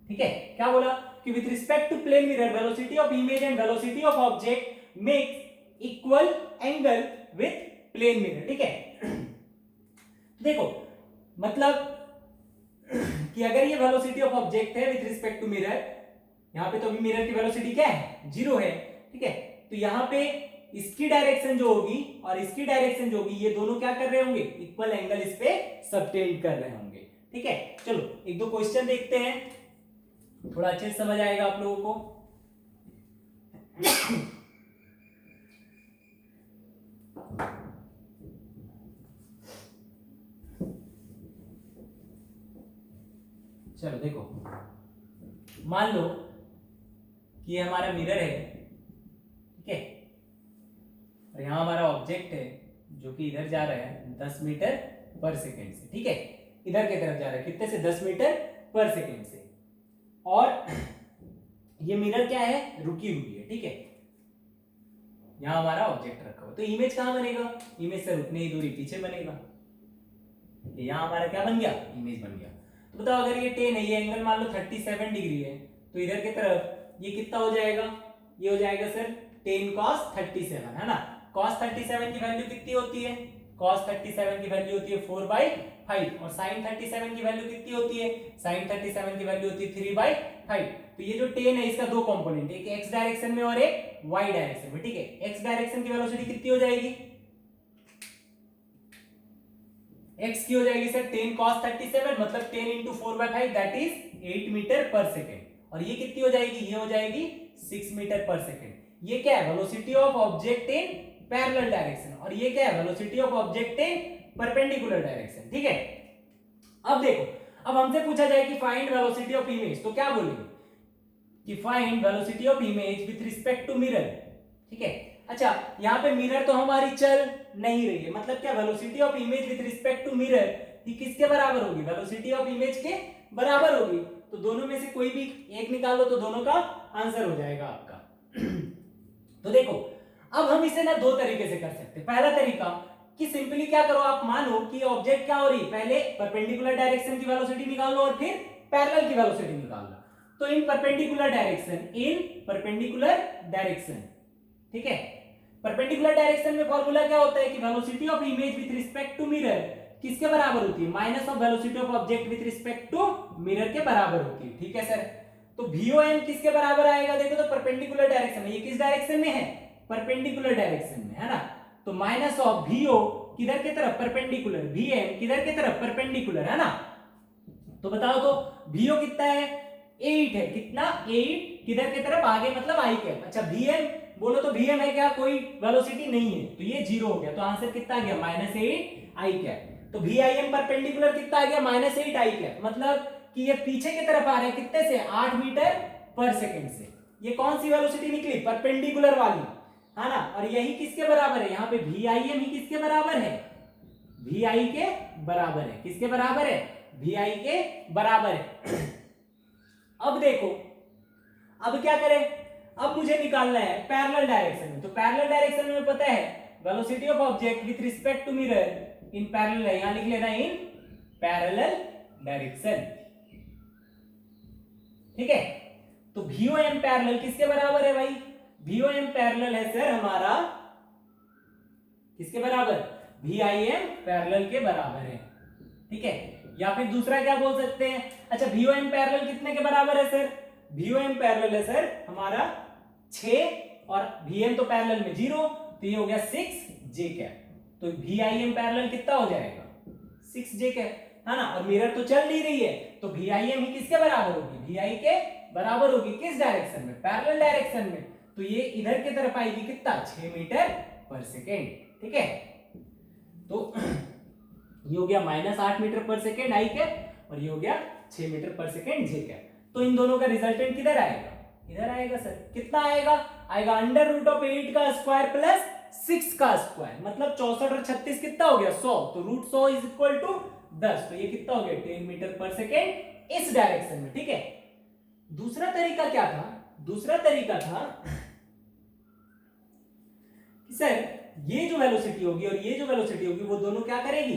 ठीक है। क्या बोला कि with respect to plane mirror velocity of image and velocity of object makes equal angle with plane mirror, ठीक है। देखो मतलब कि अगर ये वेलोसिटी ऑफ ऑब्जेक्ट है विथ रिस्पेक्ट टू मिरर, यहां पे तो अभी मिरर की वेलोसिटी क्या है, 0 है, ठीक है। तो यहां पे इसकी डायरेक्शन जो होगी और इसकी डायरेक्शन जो होगी, ये दोनों क्या कर रहे होंगे, इक्वल एंगल इस पे सबटेंड कर रहे होंगे, ठीक है। चलो एक दो क्वेश्चन देखते हैं, थोड़ा अच्छे से समझ आएगा आप लोगों को। चलो देखो, मान लो कि ये हमारा मिरर है, ठीक है, यहाँ हमारा ऑब्जेक्ट है जो कि इधर जा रहा है 10 मीटर पर सेकेंड से, ठीक है, इधर की तरफ जा रहा है कितने से, 10 मीटर पर सेकेंड से, और ये मिरर क्या है, रुकी हुई है, ठीक है, यहाँ हमारा ऑब्जेक्ट रखा हुआ। तो इमेज कहाँ बनेगा, इमेज से उतनी ही दूरी पीछे बनेगा, यहाँ हमारा क्या बन गया, इमेज बन गया। तो बताओ अगर ये 10 है, ये एंगल मान लो 37 डिग्री है, तो इधर की तरफ ये कितना हो जाएगा, ये हो जाएगा सर 10 cos 37, है ना। cos 37 की वैल्यू कितनी होती है, cos 37 की वैल्यू होती है 4/5, और sin 37 की वैल्यू कितनी होती है, sin 37 की वैल्यू होती है 3/5। तो ये जो 10 है इसका दो कंपोनेंट, एक x डायरेक्शन में और एक y डायरेक्शन में, ठीक है। x डायरेक्शन की वेलोसिटी कितनी हो जाएगी, x की हो जाएगी सर 10 cos 37, मतलब 10 into 4/5 that is 8 metre per second, और ये कितनी हो जाएगी, ये हो जाएगी 6 मीटर पर सेकेंड। ये क्या है, velocity of object in parallel direction, और ये क्या है, velocity of object in perpendicular direction, ठीक है। अब देखो, अब हमसे पूछा जाए कि फाइंड वेलोसिटी ऑफ इमेज, तो क्या बोलेंगे कि find velocity of image with respect to mirror, ठीक है। अच्छा, यहाँ पे मिरर तो हमारी चल नहीं रही है, मतलब क्या, velocity of image with respect to mirror ये किसके बराबर होगी, वेलोसिटी ऑफ इमेज के बराबर होगी। तो दोनों में से कोई भी एक निकाल लो तो दोनों का आंसर हो जाएगा आपका। तो देखो, अब हम इसे ना दो तरीके से कर सकते हैं। पहला तरीका कि सिंपली क्या करो, आप मानो कि ऑब्जेक्ट क्या हो रही है, पहले परपेंडिकुलर डायरेक्शन की वेलोसिटी निकाल लो और फिर पैरेलल की वेलोसिटी निकाल लो। तो इन परपेंडिकुलर डायरेक्शन, ठीक है, परपेंडिकुलर डायरेक्शन में फॉर्मूला क्या होता है कि velocity of image with respect to mirror किसके बराबर होती है, minus of velocity of object with respect to mirror के बराबर होती है, ठीक है सर। तो VOM किसके बराबर आएगा, देखो तो परपेंडिकुलर डायरेक्शन में, ये किस डायरेक्शन में है, परपेंडिकुलर डायरेक्शन में, है ना। तो माइनस ऑफ VO किधर की तरफ, परपेंडिकुलर, VM किधर की तरफ, परपेंडिकुलर, है ना। तो बताओ तो VO कितना है, 8 है, कितना, 8 किधर की तरफ, आगे, मतलब I कैप। अच्छा, VM बोलो तो VM है क्या, कोई वेलोसिटी नहीं है, तो ये 0 हो गया, तो आंसर कितना आ गया, -8 I कैप। तो VIM परपेंडिकुलर कितना आ गया, -8 I कैप, मतलब कि ये पीछे की तरफ आ रहा है कितने से, 8 मीटर पर सेकंड से। ये कौन सी वेलोसिटी निकली, परपेंडिकुलर वाली, है ना। और यही किसके बराबर है, यहाँ पे VIM ही किसके बराबर है, VI के बराबर है, किसके बराबर है, VI के बराबर है। अब देखो, अब क्या करें, अब मुझे निकालना है पैरेलल डायरेक्शन में। तो पैरेलल डायरेक्शन में पता है velocity of object with respect to mirror in parallel है, यहां लिख लेना इन पैरेलल डायरेक्शन, ठीक है। तो VOM पैरेलल किसके बराबर है भाई, VOM पैरेलल है सर हमारा किसके बराबर, VIM पैरेलल के बराबर है, ठीक है। या फिर दूसरा क्या बोल सकते हैं, अच्छा VOM पैरेलल कितने के बराबर है सर, VOM पैरेलल है सर हमारा 6, और VM तो पैरेलल में 0, तो ये हो गया 6J कैप। तो VIM पैरेलल कितना हो जाएगा, 6J कैप, है ना। और मिरर तो चल नहीं रही है, तो VIM ही किसके बराबर होगी, VI के बराबर होगी, किस डायरेक्शन में, पैरेलल डायरेक्शन में। तो ये इधर की तरफ आएगी कितना, 6 मीटर पर सेकेंड, ठीक है। तो ये हो गया -8 metre per second I cap, और ये हो गया 6 metre per second J cap. तो इन दोनों का रिजल्टेंट किधर आएगा, इधर आएगा सर, कितना आएगा, आएगा √8 का स्क्वायर प्लस 6 का स्क्वायर, मतलब 64 और 36 कितना हो गया, 100। तो √100 इज इक्वल टू 10, तो ये कितना हो गया, 10 मीटर पर सेकेंड इस डायरेक्शन में, ठीक है। दूसरा तरीका क्या था, दूसरा तरीका था कि सर ये जो वेलोसिटी होगी और ये जो वेलोसिटी होगी वो दोनों क्या करेगी,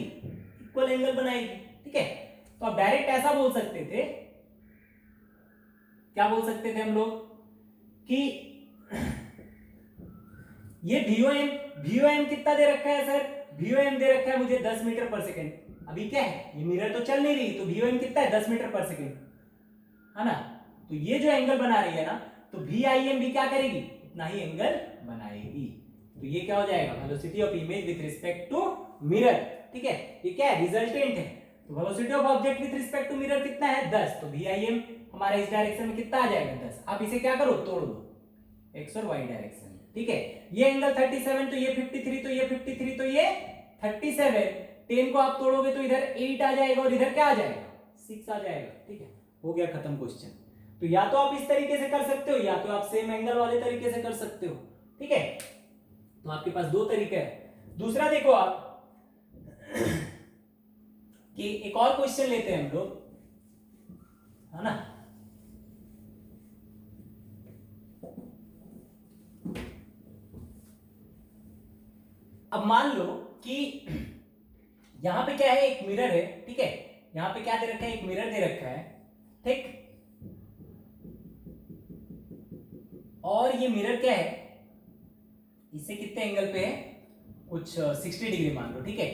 इक्वल एंगल बनाएगी, ठीक है। तो आप डायरेक्ट ऐसा बोल सकते थे, क्या बोल सकते थे हम लोग कि ये VOM कितना दे रखा है सर, VOM दे रखा है मुझे 10 मीटर पर सेकेंड। अभी क्या है, ये मिरर तो चल नहीं रही, तो VOM कितना है, 10 मीटर पर सेकेंड, है ना। तो ये जो एंगल बना रही है ना, तो VIM भी क्या करेगी, इतना ही एंगल बनाएगी। तो ये क्या हो जाएगा, velocity of image with respect to mirror, ठीक है। ये क्या है, रिजल्टेंट है। तो velocity of object with respect to mirror कितना है, 10। तो VIM हमारा इस डायरेक्शन में कितना आ जाएगा, 10। आप इसे क्या करो, तोड़ दो x और y डायरेक्शन में, ठीक है। ये एंगल 37, तो ये 53, तो ये 53, तो ये 37। 10 को आप तोड़ोगे तो इधर 8 आ जाएगा और इधर क्या आ जाएगा, 6 आ जाएगा, ठीक है। हो गया खत्म क्वेश्चन। तो या तो आप इस तरीके से कर सकते हो, या तो आप सेम एंगल वाले तरीके से कर सकते हो, ठीक है। तो आपके पास दो तरीके हैं। दूसरा देखो आप कि एक और क्वेश्चन लेते हैं हम लोग, है ना। अब मान लो कि यहां पे क्या है, एक मिरर है, ठीक है। यहां पे क्या दे रखा है, एक मिरर दे रखा है, ठीक। और ये मिरर क्या है, इससे कितने एंगल पे है, कुछ 60 डिग्री मान लो, ठीक है।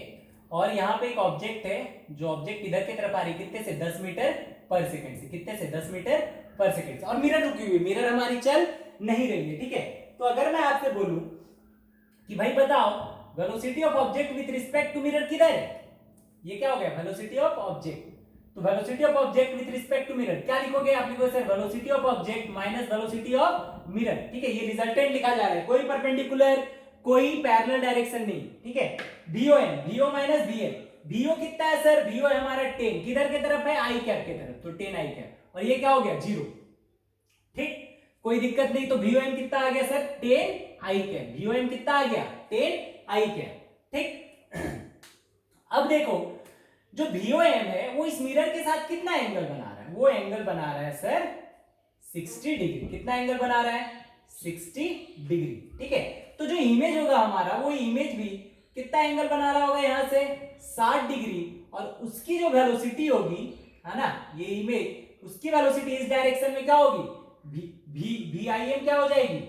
और यहाँ पे एक ऑब्जेक्ट है, जो ऑब्जेक्ट इधर की तरफ आ रही है, कितने से 10 मीटर पर सेकंड से, कितने से 10 मीटर पर सेकंड से। और मिरर रुकी हुई, मिरर हमारी चल नहीं रही है, ठीक है। तो अगर मैं आपसे बोलूं कि भाई बताओ velocity of object with respect to mirror किधर है, ये क्या हो गया, वेलोसिटी ऑफ ऑब्जेक्ट। तो velocity of object with respect to mirror क्या लिखोगे आप, लिखोगे sir velocity of object minus velocity of mirror, ठीक है। ये रिजल्टेंट लिखा जा रहा है, कोई परपेंडिकुलर कोई पैरेलल डायरेक्शन नहीं, ठीक है। VOM, VO minus VN, VO कितना है सर, VO है हमारा 10, किधर की तरफ है, आई कैप की तरफ, तो 10 आई कैप, और ये क्या हो गया 0, ठीक। कोई दिक्कत नहीं, तो VOM कितना आ गया सर 10 आई कैप, VOM कितना आ गया 10 आई कैप, ठीक। अब देखो जो VOM है वो इस मिरर के साथ कितना एंगल बना रहा है, वो एंगल बना रहा है सर 60 डिग्री। कितना एंगल बना रहा है, 60 डिग्री, ठीक है। तो जो इमेज होगा हमारा, वो इमेज भी कितना एंगल बना रहा होगा यहाँ से 60 डिग्री, और उसकी जो वेलोसिटी होगी, है ना, ये इमेज, उसकी वेलोसिटी इस डायरेक्शन में क्या होगी, VIM क्या हो जाएगी,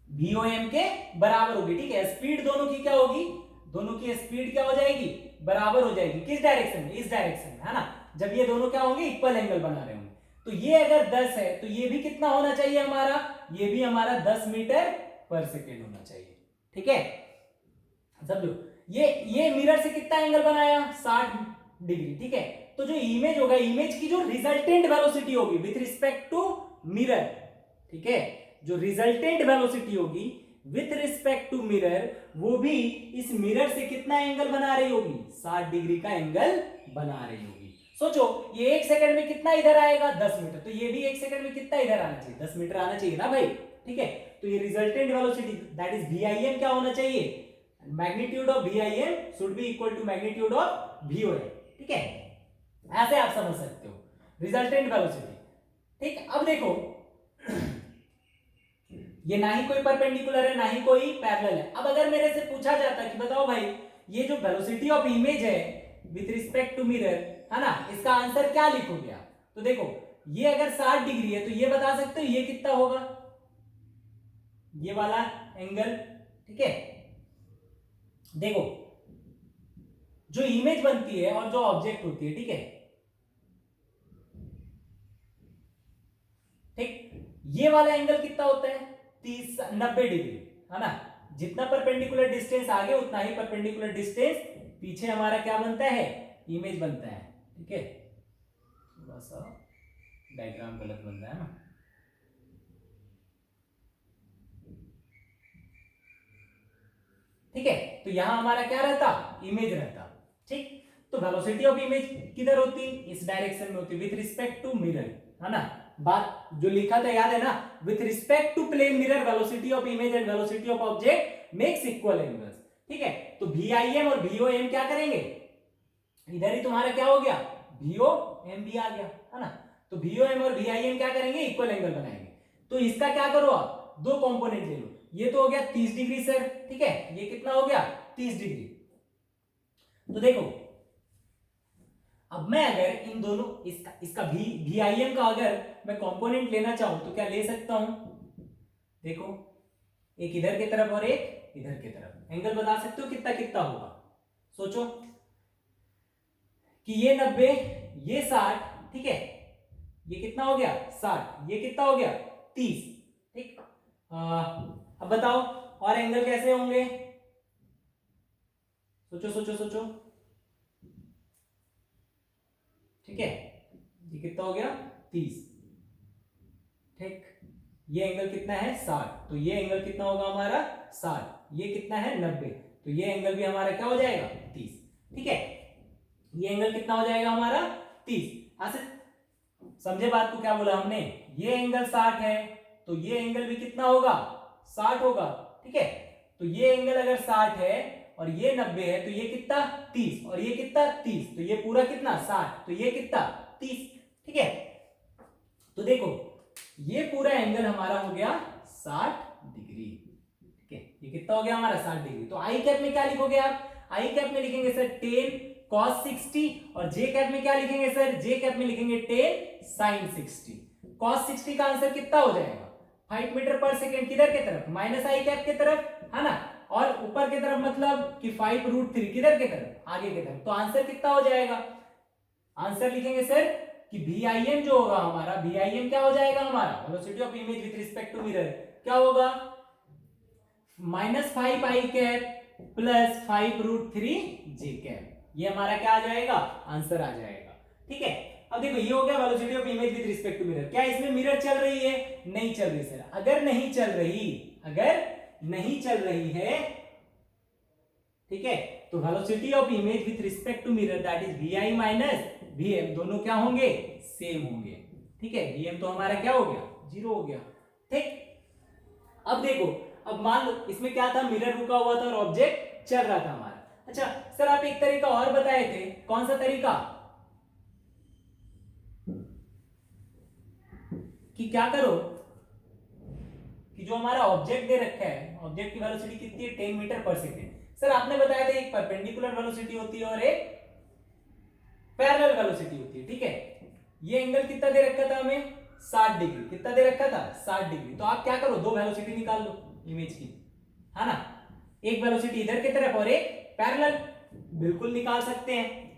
VOM के बराबर होगी, ठीक है। स्पीड दोनों की क्या होगी, दोनों की स्पीड क्या हो जाएगी, बराबर हो जाएगी, किस डायरेक्शन में, इस डायरेक्शन में, है ना। जब ये दोनों क्या होंगे, इक्वल एंगल बना रहे होंगे। तो ये अगर 10 है तो ये भी कितना होना चाहिए हमारा, ये भी हमारा 10 मीटर पर सेकेंड होना चाहिए, ठीक है। समझो, ये मिरर से कितना एंगल बनाया 60 डिग्री, ठीक है। तो जो इमेज होगा, इमेज की जो रिजल्टेंट वेलोसिटी होगी विथ रिस्पेक्ट टू मिरर, ठीक है, जो रिजल्टेंट वेलोसिटी होगी विथ रिस्पेक्ट टू मिरर, वो भी इस मिरर से कितना एंगल बना रही होगी, 60 डिग्री का एंगल बना रही होगी। सोचो ये 1 सेकंड में कितना इधर आएगा 10 मीटर, तो ये भी 1 सेकंड में कितना इधर आना चाहिए, 10 मीटर आना चाहिए ना भाई, ठीक है। तो ये resultant velocity that is VIM क्या होना चाहिए, magnitude of VIM should be equal to magnitude of VOM, ठीक है। ऐसे आप समझ सकते हो रिजल्टेंट वेलोसिटी, ठीक। अब देखो ये ना ही कोई परपेंडिकुलर है, ना ही कोई पैरेलल है। अब अगर मेरे से पूछा जाता कि बताओ भाई ये जो वेलोसिटी ऑफ इमेज है विथ रिस्पेक्ट टू मिरर, है ना, इसका आंसर क्या लिखोगे आप, तो देखो ये अगर 60 डिग्री है तो ये बता सकते हो ये कितना होगा, ये वाला एंगल, ठीक है। देखो जो इमेज बनती है और जो ऑब्जेक्ट होती है, ठीक है, ठीक, ये वाला एंगल कितना होता है 90 डिग्री, है ना। जितना परपेंडिकुलर डिस्टेंस आगे उतना ही परपेंडिकुलर डिस्टेंस पीछे हमारा क्या बनता है, इमेज बनता है, ठीक है। थोड़ा सा डायग्राम गलत बन रहा है ना, ठीक है। तो यहां हमारा क्या रहता, इमेज रहता, ठीक। तो वेलोसिटी ऑफ इमेज किधर होती, इस डायरेक्शन में होती विथ रिस्पेक्ट टू मिरर, है ना। बात जो लिखा था याद है ना, with respect to plane mirror velocity of image and velocity of object makes equal angles, ठीक है। तो VIM और VOM क्या करेंगे, इधर ही तुम्हारा क्या हो गया VOM भी आ गया, है ना। तो VOM और VIM क्या करेंगे, इक्वल एंगल बनाएंगे। तो इसका क्या करो आप, दो कंपोनेंट ले लो, ये तो हो गया 30 डिग्री सर, ठीक है, ये कितना हो गया 30 डिग्री। तो देखो अब मैं अगर इन दोनों इसका VIM का अगर मैं कंपोनेंट लेना चाहूं तो क्या ले सकता हूं, देखो एक इधर की तरफ और एक इधर की तरफ, एंगल बता सकते हो कितना कितना होगा। सोचो कि ये 90, ये 60, ठीक है, ये कितना हो गया 60, ये कितना हो गया 30, ठीक। अब बताओ और एंगल कैसे होंगे, सोचो सोचो सोचो, ठीक है। ये कितना हो गया 30, ठीक। ये एंगल कितना है 60, तो ये एंगल कितना होगा हमारा 60, ये कितना है 90, तो ये एंगल भी हमारा क्या हो जाएगा 30, ठीक है। ये एंगल कितना हो जाएगा हमारा 30। ऐसे समझे बात को, क्या बोला हमने, ये एंगल 60 है तो ये एंगल भी कितना होगा 60 होगा, ठीक है। तो ये एंगल अगर 60 है और ये 90 है तो ये कितना 30 और ये कितना 30, तो ये पूरा कितना 60, तो ये कितना 30, ठीक है। तो देखो ये पूरा एंगल हमारा हो गया 60 डिग्री, ठीक है। ये कितना हो गया हमारा 60 डिग्री। तो आई कैप में क्या लिखोगे आप, आई कैप में लिखेंगे सर 10 cos 60 और जे कैप में क्या लिखेंगे सर, जे कैप में लिखेंगे 10 sin 60। cos 60 का आंसर कितना हो जाएगा 5 मीटर पर सेकेंड, किधर के तरफ, माइनस आई कैप के तरफ, है ना, और ऊपर की तरफ मतलब कि 5√3 किधर के तरफ, आगे की तरफ। तो आंसर कितना हो जाएगा, आंसर लिखेंगे सर कि VIM जो होगा हमारा, VIM क्या हो जाएगा हमारा, velocity of image with respect to mirror, क्या होगा -5 I cap plus 5√3 J cap. ये हमारा क्या आ जाएगा, आंसर आ जाएगा, ठीक है। अब देखो ये हो गया velocity of image with respect to mirror. क्या इसमें मिरर चल रही है, नहीं चल रही सर। अगर नहीं चल रही है, ठीक है, तो velocity of image with respect to mirror that is VI minus VM, दोनों क्या होंगे, सेम होंगे, ठीक है। VM तो हमारा क्या हो गया, 0 हो गया, ठीक। अब देखो, अब मान लो इसमें क्या था, मिरर रुका हुआ था और ऑब्जेक्ट चल रहा था हमारा। अच्छा सर आप एक तरीका और बताए थे, कौन सा तरीका, कि क्या करो कि जो हमारा ऑब्जेक्ट दे रखा है, ऑब्जेक्ट की वेलोसिटी कितनी है 10 मीटर पर सेकेंड। सर आपने बताया था एक परपेंडिकुलर वेलोसिटी होती है और एक पैरेलल वेलोसिटी होती है, ठीक है। ये एंगल कितना दे रखा था हमें 60 डिग्री, कितना दे रखा था 60 डिग्री। तो आप क्या करो, दो वेलोसिटी निकाल लो इमेज की, है ना, एक वेलोसिटी इधर की तरफ और एक पैरेलल, बिल्कुल निकाल सकते हैं।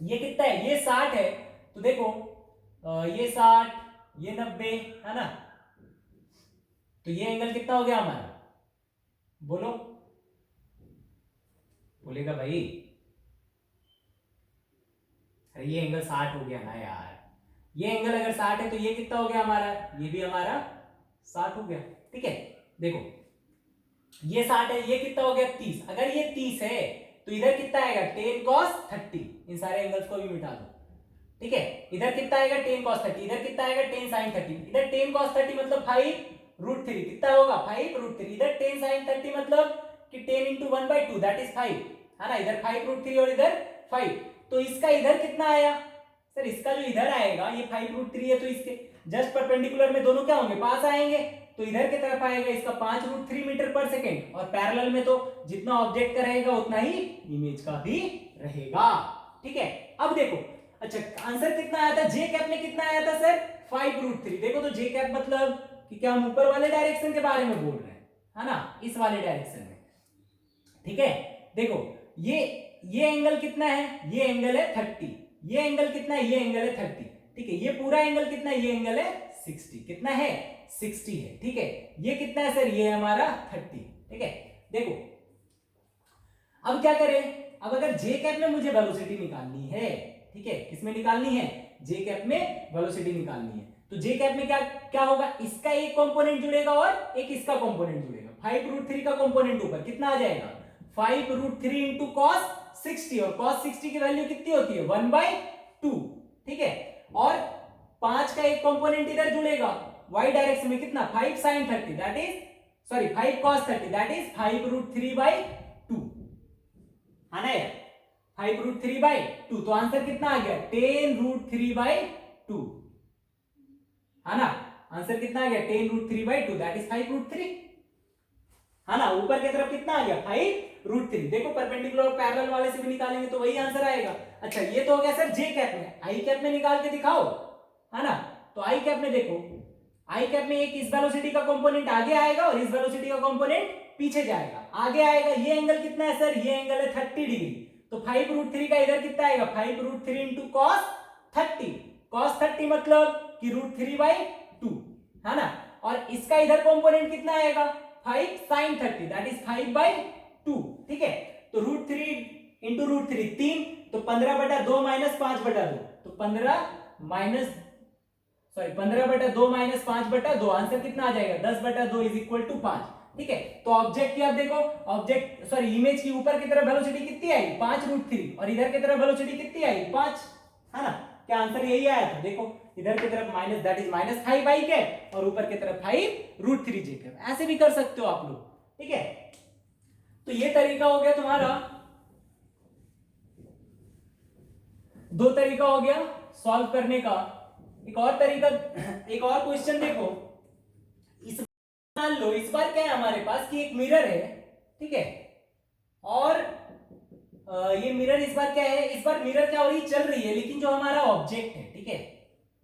ये कितना है, ये 60 है, तो देखो ये 60, ये 90, है ना, तो ये एंगल कितना हो गया हमारा, बोलो, बोलेगा भाई, अरे ये एंगल 60 हो गया ना यार। ये एंगल अगर 60 है तो ये कितना हो गया हमारा, ये भी हमारा 60 हो गया, ठीक है। देखो ये 60 है, ये कितना हो गया 30। अगर ये 30 है तो इधर कितना आएगा 10 cos 30, इन सारे एंगल्स को भी मिटा दो, ठीक है। इधर कितना आएगा 10 cos 30, इधर कितना आएगा 10 sin 30, इधर 10 cos 30 मतलब 5√3, कितना होगा 5√3, इधर 10 sin 30 मतलब कि 10 into 1/2 दैट इज 5, है ना, इधर 5√3 और इधर 5। तो इसका इधर कितना आया सर, इसका जो इधर आएगा ये 5√3 है, तो इसके जस्ट परपेंडिकुलर में दोनों क्या होंगे, पास आएंगे, तो इधर की तरफ आएगा इसका 5√3 मीटर पर सेकेंड, और पैरेलल में तो जितना ऑब्जेक्ट का रहेगा उतना ही इमेज का भी रहेगा, ठीक है। अब देखो, अच्छा आंसर कितना आया था, जे कैप में कितना आया था सर 5√3। देखो तो जे कैप मतलब कि क्या हम ऊपर वाले डायरेक्शन के बारे में बोल रहे हैं, है ना, इस वाले डायरेक्शन में, ठीक है। देखो ये एंगल कितना है, ये एंगल है 30, ये एंगल कितना है, ये एंगल है 30, ठीक है। ये पूरा एंगल कितना है, ये एंगल है 60, कितना है 60 है, ठीक है। ये कितना है सर, ये हमारा 30, ठीक है। देखो अब क्या करें, अब अगर जे कैप में मुझे वेलोसिटी निकालनी है, ठीक है, किसमें निकालनी है, जे कैप में वेलोसिटी निकालनी है, तो जे कैप में क्या क्या होगा, इसका एक कंपोनेंट जुड़ेगा और एक इसका कंपोनेंट जुड़ेगा। 5√3 का कंपोनेंट ऊपर कितना आ जाएगा 5√3 into cos 60, और cos 60 की वैल्यू कितनी होती है 1/2, ठीक है। और 5 का एक कंपोनेंट इधर जुड़ेगा y डायरेक्शन में, कितना 5 sin 30 that is, sorry 5 cos 30 that is 5√3/2, है ना यार, 5√3/2। तो आंसर कितना आ गया 10√3/2, है ना, आंसर कितना आ गया 10√3/2 दैट इज 5√3, है ना। ऊपर की तरफ कितना आ गया 5√3। देखो परपेंडिकुलर और पैरेलल वाले से भी निकालेंगे तो वही आंसर आएगा। अच्छा ये तो हो गया सर जे कैप में, आई कैप में निकाल के दिखाओ, है ना। तो आई कैप में देखो, आई कैप में एक इस वेलोसिटी का कंपोनेंट आगे आएगा और इस वेलोसिटी का कंपोनेंट पीछे जाएगा। आगे आएगा, ये एंगल कितना है सर, ये एंगल है 30 डिग्री, तो 5√3 का इधर कितना आएगा 5√3 into cos 30, cos 30 मतलब कि √3/2, है ना। और इसका इधर कंपोनेंट कितना आएगा 5 sin 30 दैट इज 5/2, ठीक है। तो √3 into √3 3, तो 15/2 - 5/2, तो 15/2 - 5/2, आंसर कितना आ जाएगा 10/2 इज इक्वल टू 5, ठीक है। तो ऑब्जेक्ट की आप देखो, ऑब्जेक्ट सॉरी इमेज की ऊपर की तरफ वेलोसिटी कितनी आई 5√3 और इधर की तरफ वेलोसिटी कितनी आई 5, है ना। क्या आंसर यही आया था? देखो इधर की तरफ minus, that is -5 I cap, और ऊपर की तरफ 5√3 जे कैप। ऐसे भी कर सकते हो आप लोग, ठीक है। तो ये तरीका हो गया तुम्हारा, दो तरीका हो गया सॉल्व करने का। एक और तरीका, एक और क्वेश्चन देखो। इस मान लो इस बार क्या है हमारे पास कि एक मिरर है, ठीक है, और ये मिरर इस बार क्या है, इस बार मिरर क्या हो रही है, चल रही है, लेकिन जो हमारा ऑब्जेक्ट है, ठीक है,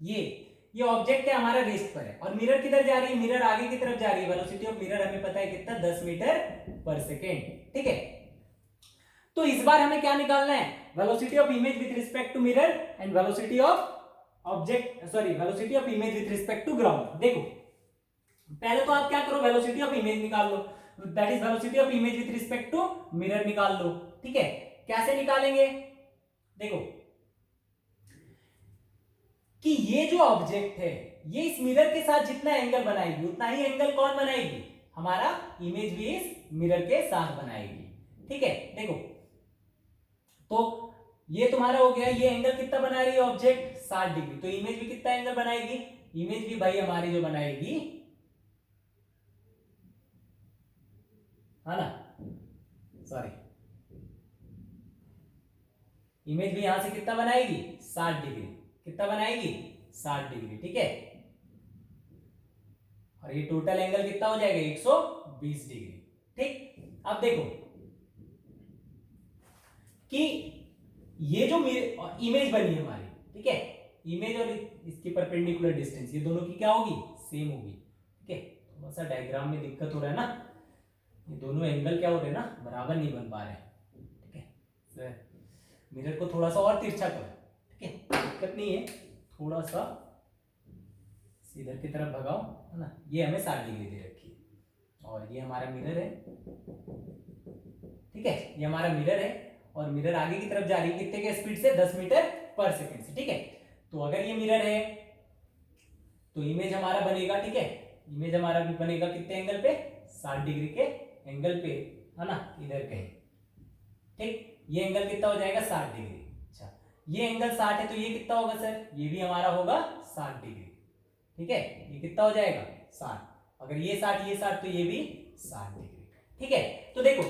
ये ऑब्जेक्ट है हमारा रेस्ट पर है, और मिरर किधर जा रही है, मिरर आगे की तरफ जा रही है। वेलोसिटी ऑफ मिरर हमें पता है कितना, 10 मीटर पर सेकेंड, ठीक है। तो इस बार हमें क्या निकालना है, velocity of image with respect to mirror and velocity of object, sorry velocity of image with respect to ground. देखो पहले तो आप क्या करो, वेलोसिटी ऑफ इमेज निकाल लो, that is velocity of image with respect to mirror निकाल लो, ठीक है। कैसे निकालेंगे, देखो कि ये जो ऑब्जेक्ट है ये इस मिरर के साथ जितना एंगल बनाएगी उतना ही एंगल कौन बनाएगी, हमारा इमेज भी इस मिरर के साथ बनाएगी, ठीक है। देखो तो ये तुम्हारा हो गया, ये एंगल कितना बना रही है ऑब्जेक्ट, 60 डिग्री, तो इमेज भी कितना एंगल बनाएगी, इमेज भी भाई हमारी जो बनाएगी, है ना, सॉरी, इमेज भी यहां से कितना बनाएगी, 60 डिग्री, कितना बनाएगी, 60 डिग्री, ठीक है। और ये टोटल एंगल कितना हो जाएगा, 120 डिग्री, ठीक। अब देखो कि ये जो इमेज बनी है हमारी, ठीक है, इमेज और इसकी परपेंडिकुलर डिस्टेंस ये दोनों की क्या होगी, सेम होगी, ठीक है। थोड़ा सा डायग्राम में दिक्कत हो रहा है ना, ये दोनों एंगल क्या हो रहे हैं ना, बराबर नहीं बन पा रहे हैं, ठीक है। मिरर को थोड़ा सा और तिरछा करो, ठीक है, दिक्कत नहीं है, थोड़ा सा इधर की तरफ भगाओ, है ना। ये हमें 60 डिग्री दे रखी है और ये हमारा मिरर है, ठीक है, ये हमारा मिरर है और मिरर आगे की तरफ जा रही है कितने के स्पीड से, 10 मीटर पर सेकेंड से, ठीक है। तो अगर ये मिरर है तो इमेज हमारा बनेगा, ठीक है, इमेज हमारा भी बनेगा कितने एंगल पे, 60 डिग्री के एंगल पे, है ना, इधर कहीं, ठीक। ये एंगल कितना हो जाएगा, 60 डिग्री। अच्छा ये एंगल 60 है तो ये कितना होगा सर, ये भी हमारा होगा 60 डिग्री, ठीक है, ये कितना हो जाएगा 60, अगर ये 60 ये 60 तो ये भी 60 डिग्री, ठीक है। तो देखो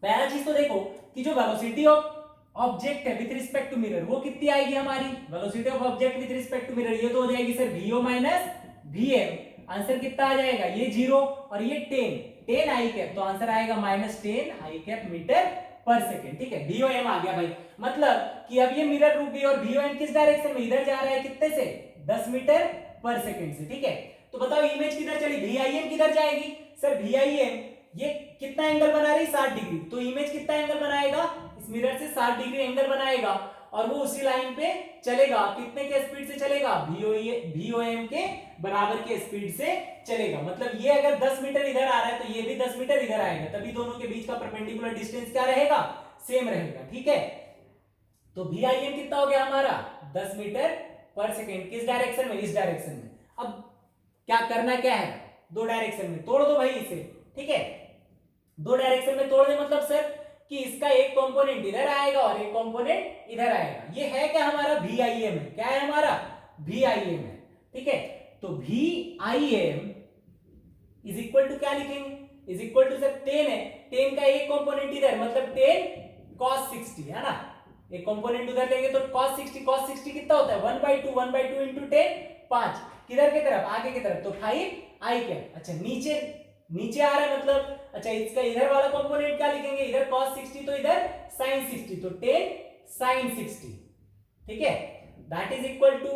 पहला चीज तो देखो कि जो वेलोसिटी ऑफ ऑब्जेक्ट है विद रिस्पेक्ट टू मिरर वो कितनी आएगी हमारी, velocity of object with respect to mirror ये तो हो जाएगी sir VO minus VM। Answer कितना आ जाएगा, ये 0 और ये 10 आई कैप, तो आंसर आएगा -10 आई कैप मीटर पर सेकेंड, ठीक है। VOM आ गया भाई, मतलब कि अब ये मिरर रुक गई और VOM किस डायरेक्शन में, इधर जा रहा है कितने से, 10 मीटर पर सेकेंड से, ठीक है। तो बताओ इमेज किधर चली, VIM किधर जाएगी सर, VIM ये कितना एंगल बना रही, 60 डिग्री, तो इमेज कितना एंगल बनाएगा, इस मिरर से 60 डिग्री एंगल बनाएगा और वो उसी लाइन पे चलेगा, कितने के स्पीड से चलेगा, VOM के बराबर के स्पीड से चलेगा। मतलब ये अगर 10 मीटर इधर आ रहा है तो ये भी 10 मीटर इधर आएगा, तभी दोनों के बीच का परपेंडिकुलर डिस्टेंस क्या रहेगा, सेम रहेगा, ठीक है। तो VIM कितना हो गया हमारा, 10 मीटर पर सेकेंड, किस डायरेक्शन में, इस डायरेक्शन में। अब क्या करना क्या है, दो डायरेक्शन में तोड़ दो भाई इसे, ठीक है, दो डायरेक्शन में तोड़ दे, मतलब सर कि इसका एक कंपोनेंट इधर आएगा और एक कंपोनेंट इधर आएगा। ये है क्या हमारा, VIM है, क्या है हमारा, VIM है, ठीक है। तो VIM इज इक्वल टू क्या लिखेंगे, इज इक्वल टू सर 10 है, 10 का एक कंपोनेंट इधर, मतलब 10 cos 60 है ना, एक कंपोनेंट उधर लेंगे तो cos 60 कितना होता है, 1/2 इंटू 10 5, किधर की तरफ, आगे की तरफ, तो 5 आई कैप। अच्छा नीचे आ रहा है मतलब, अच्छा इसका इधर वाला कंपोनेंट क्या लिखेंगे, इधर cos 60 तो इधर sin 60, तो 10 sin 60, ठीक है, that is equal to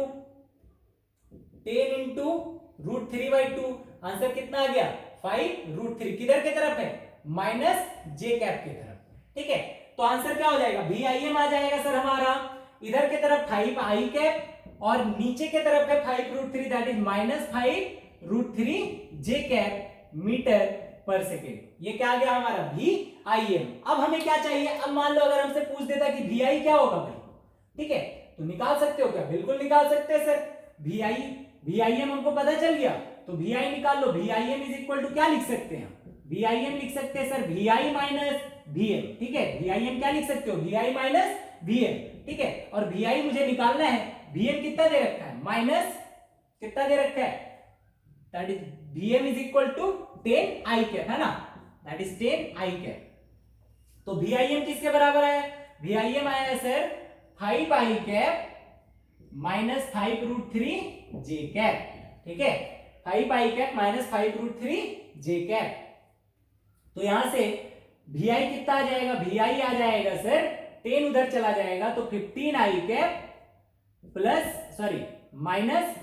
10 into √3/2, answer कितना आ गया 5√3, किधर की तरफ है, माइनस जे कैप की तरफ, ठीक है। तो आंसर क्या हो जाएगा, VIM आ जाएगा सर हमारा, इधर की तरफ 5 आई कैप और नीचे की तरफ है 5√3, that is -5√3 J cap meter per second. ये क्या आ गया हमारा VIM। अब हमें क्या चाहिए, अब मान लो अगर हमसे पूछ देता कि VI क्या होगा भाई, ठीक है, तो निकाल सकते हो क्या, बिल्कुल निकाल सकते हैं सर। VIM हमको पता चल गया तो VI निकाल लो, VIM इज इक्वल टू क्या लिख सकते हैं, VIM लिख सकते हैं सर VI माइनस VM, ठीक है, VIM क्या लिख सकते हो, VI माइनस VM। ठीक है, और VI मुझे निकालना है, VM कितना दे रखा है, माइनस कितना दे रखा है, that is VM is equal to 10 I cap, है ना, दैट इज 10 I कैप। तो VIM किसके बराबर है, VIM आया है sir 5 I cap minus 5√3 J cap, ठीक है, 5 I cap minus 5√3 J cap. तो यहां से VI कितना आ जाएगा, VI आ जाएगा सर 10 उधर चला जाएगा तो 15 I cap plus sorry minus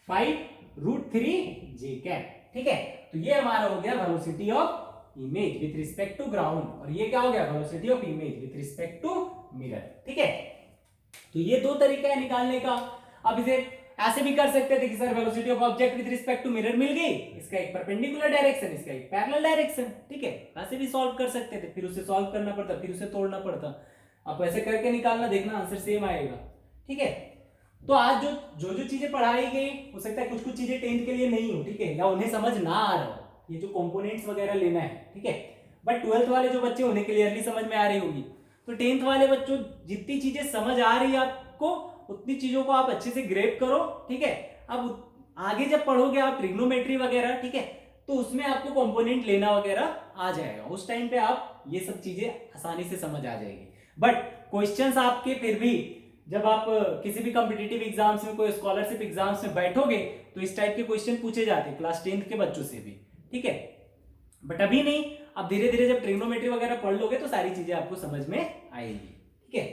5√3 J cap, ठीक है। तो ये हमारा हो गया velocity of image with respect to ground, और ये क्या हो गया, velocity of image with respect to mirror, ठीक है। तो ये दो तरीका है निकालने का। अब इसे ऐसे भी कर सकते थे कि sir velocity of object with respect to mirror मिल गई, इसका एक परपेंडिकुलर डायरेक्शन, इसका एक पैरेलल डायरेक्शन, ठीक है, ऐसे भी सॉल्व कर सकते थे, फिर उसे सॉल्व करना पड़ता, फिर उसे तोड़ना पड़ता। आप ऐसे करके निकालना, देखना आंसर सेम आएगा, ठीक है। तो आज जो चीजें पढ़ाई गई, हो सकता है कुछ चीजें 10th के लिए नहीं हो, ठीक है, या उन्हें समझ ना आ रहा हो, ये जो कंपोनेंट्स वगैरह लेना है, ठीक है, बट 12th वाले जो बच्चे उन्हें क्लियरली समझ में आ रही होगी। तो 10th वाले बच्चों जितनी चीजें समझ आ रही है आपको, उतनी चीजों को आप अच्छे से ग्रेप करो, ठीक है। अब आगे जब पढ़ोगे आप ट्रिग्नोमेट्री वगैरह, ठीक है, तो उसमें आपको कंपोनेंट लेना वगैरह आ जाएगा, उस टाइम पे आप ये सब चीजें आसानी से समझ आ जाएगी। बट क्वेश्चंस आपके फिर भी जब आप किसी भी कॉम्पिटिटिव एग्जाम्स में, कोई स्कॉलरशिप एग्जाम्स में बैठोगे तो इस टाइप के क्वेश्चन पूछे जाते हैं क्लास 10th के बच्चों से भी, ठीक है। बट अभी नहीं, अब धीरे धीरे जब ट्रिग्नोमेट्री वगैरह पढ़ लोगे तो सारी चीजें आपको समझ में आएगी, ठीक है।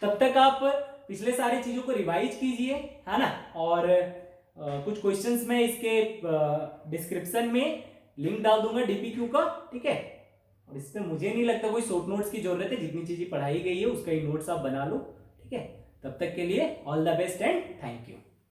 तब तक आप पिछले सारी चीजों को रिवाइज कीजिए, है ना, और कुछ क्वेश्चंस में इसके डिस्क्रिप्शन में लिंक डाल दूंगा DPQ का, ठीक है। और इसमें मुझे नहीं लगता कोई शॉर्ट नोट्स की जरूरत है, जितनी चीजें पढ़ाई गई है उसका ही नोट्स आप बना लो, ठीक है। तब तक के लिए all the best and thank you.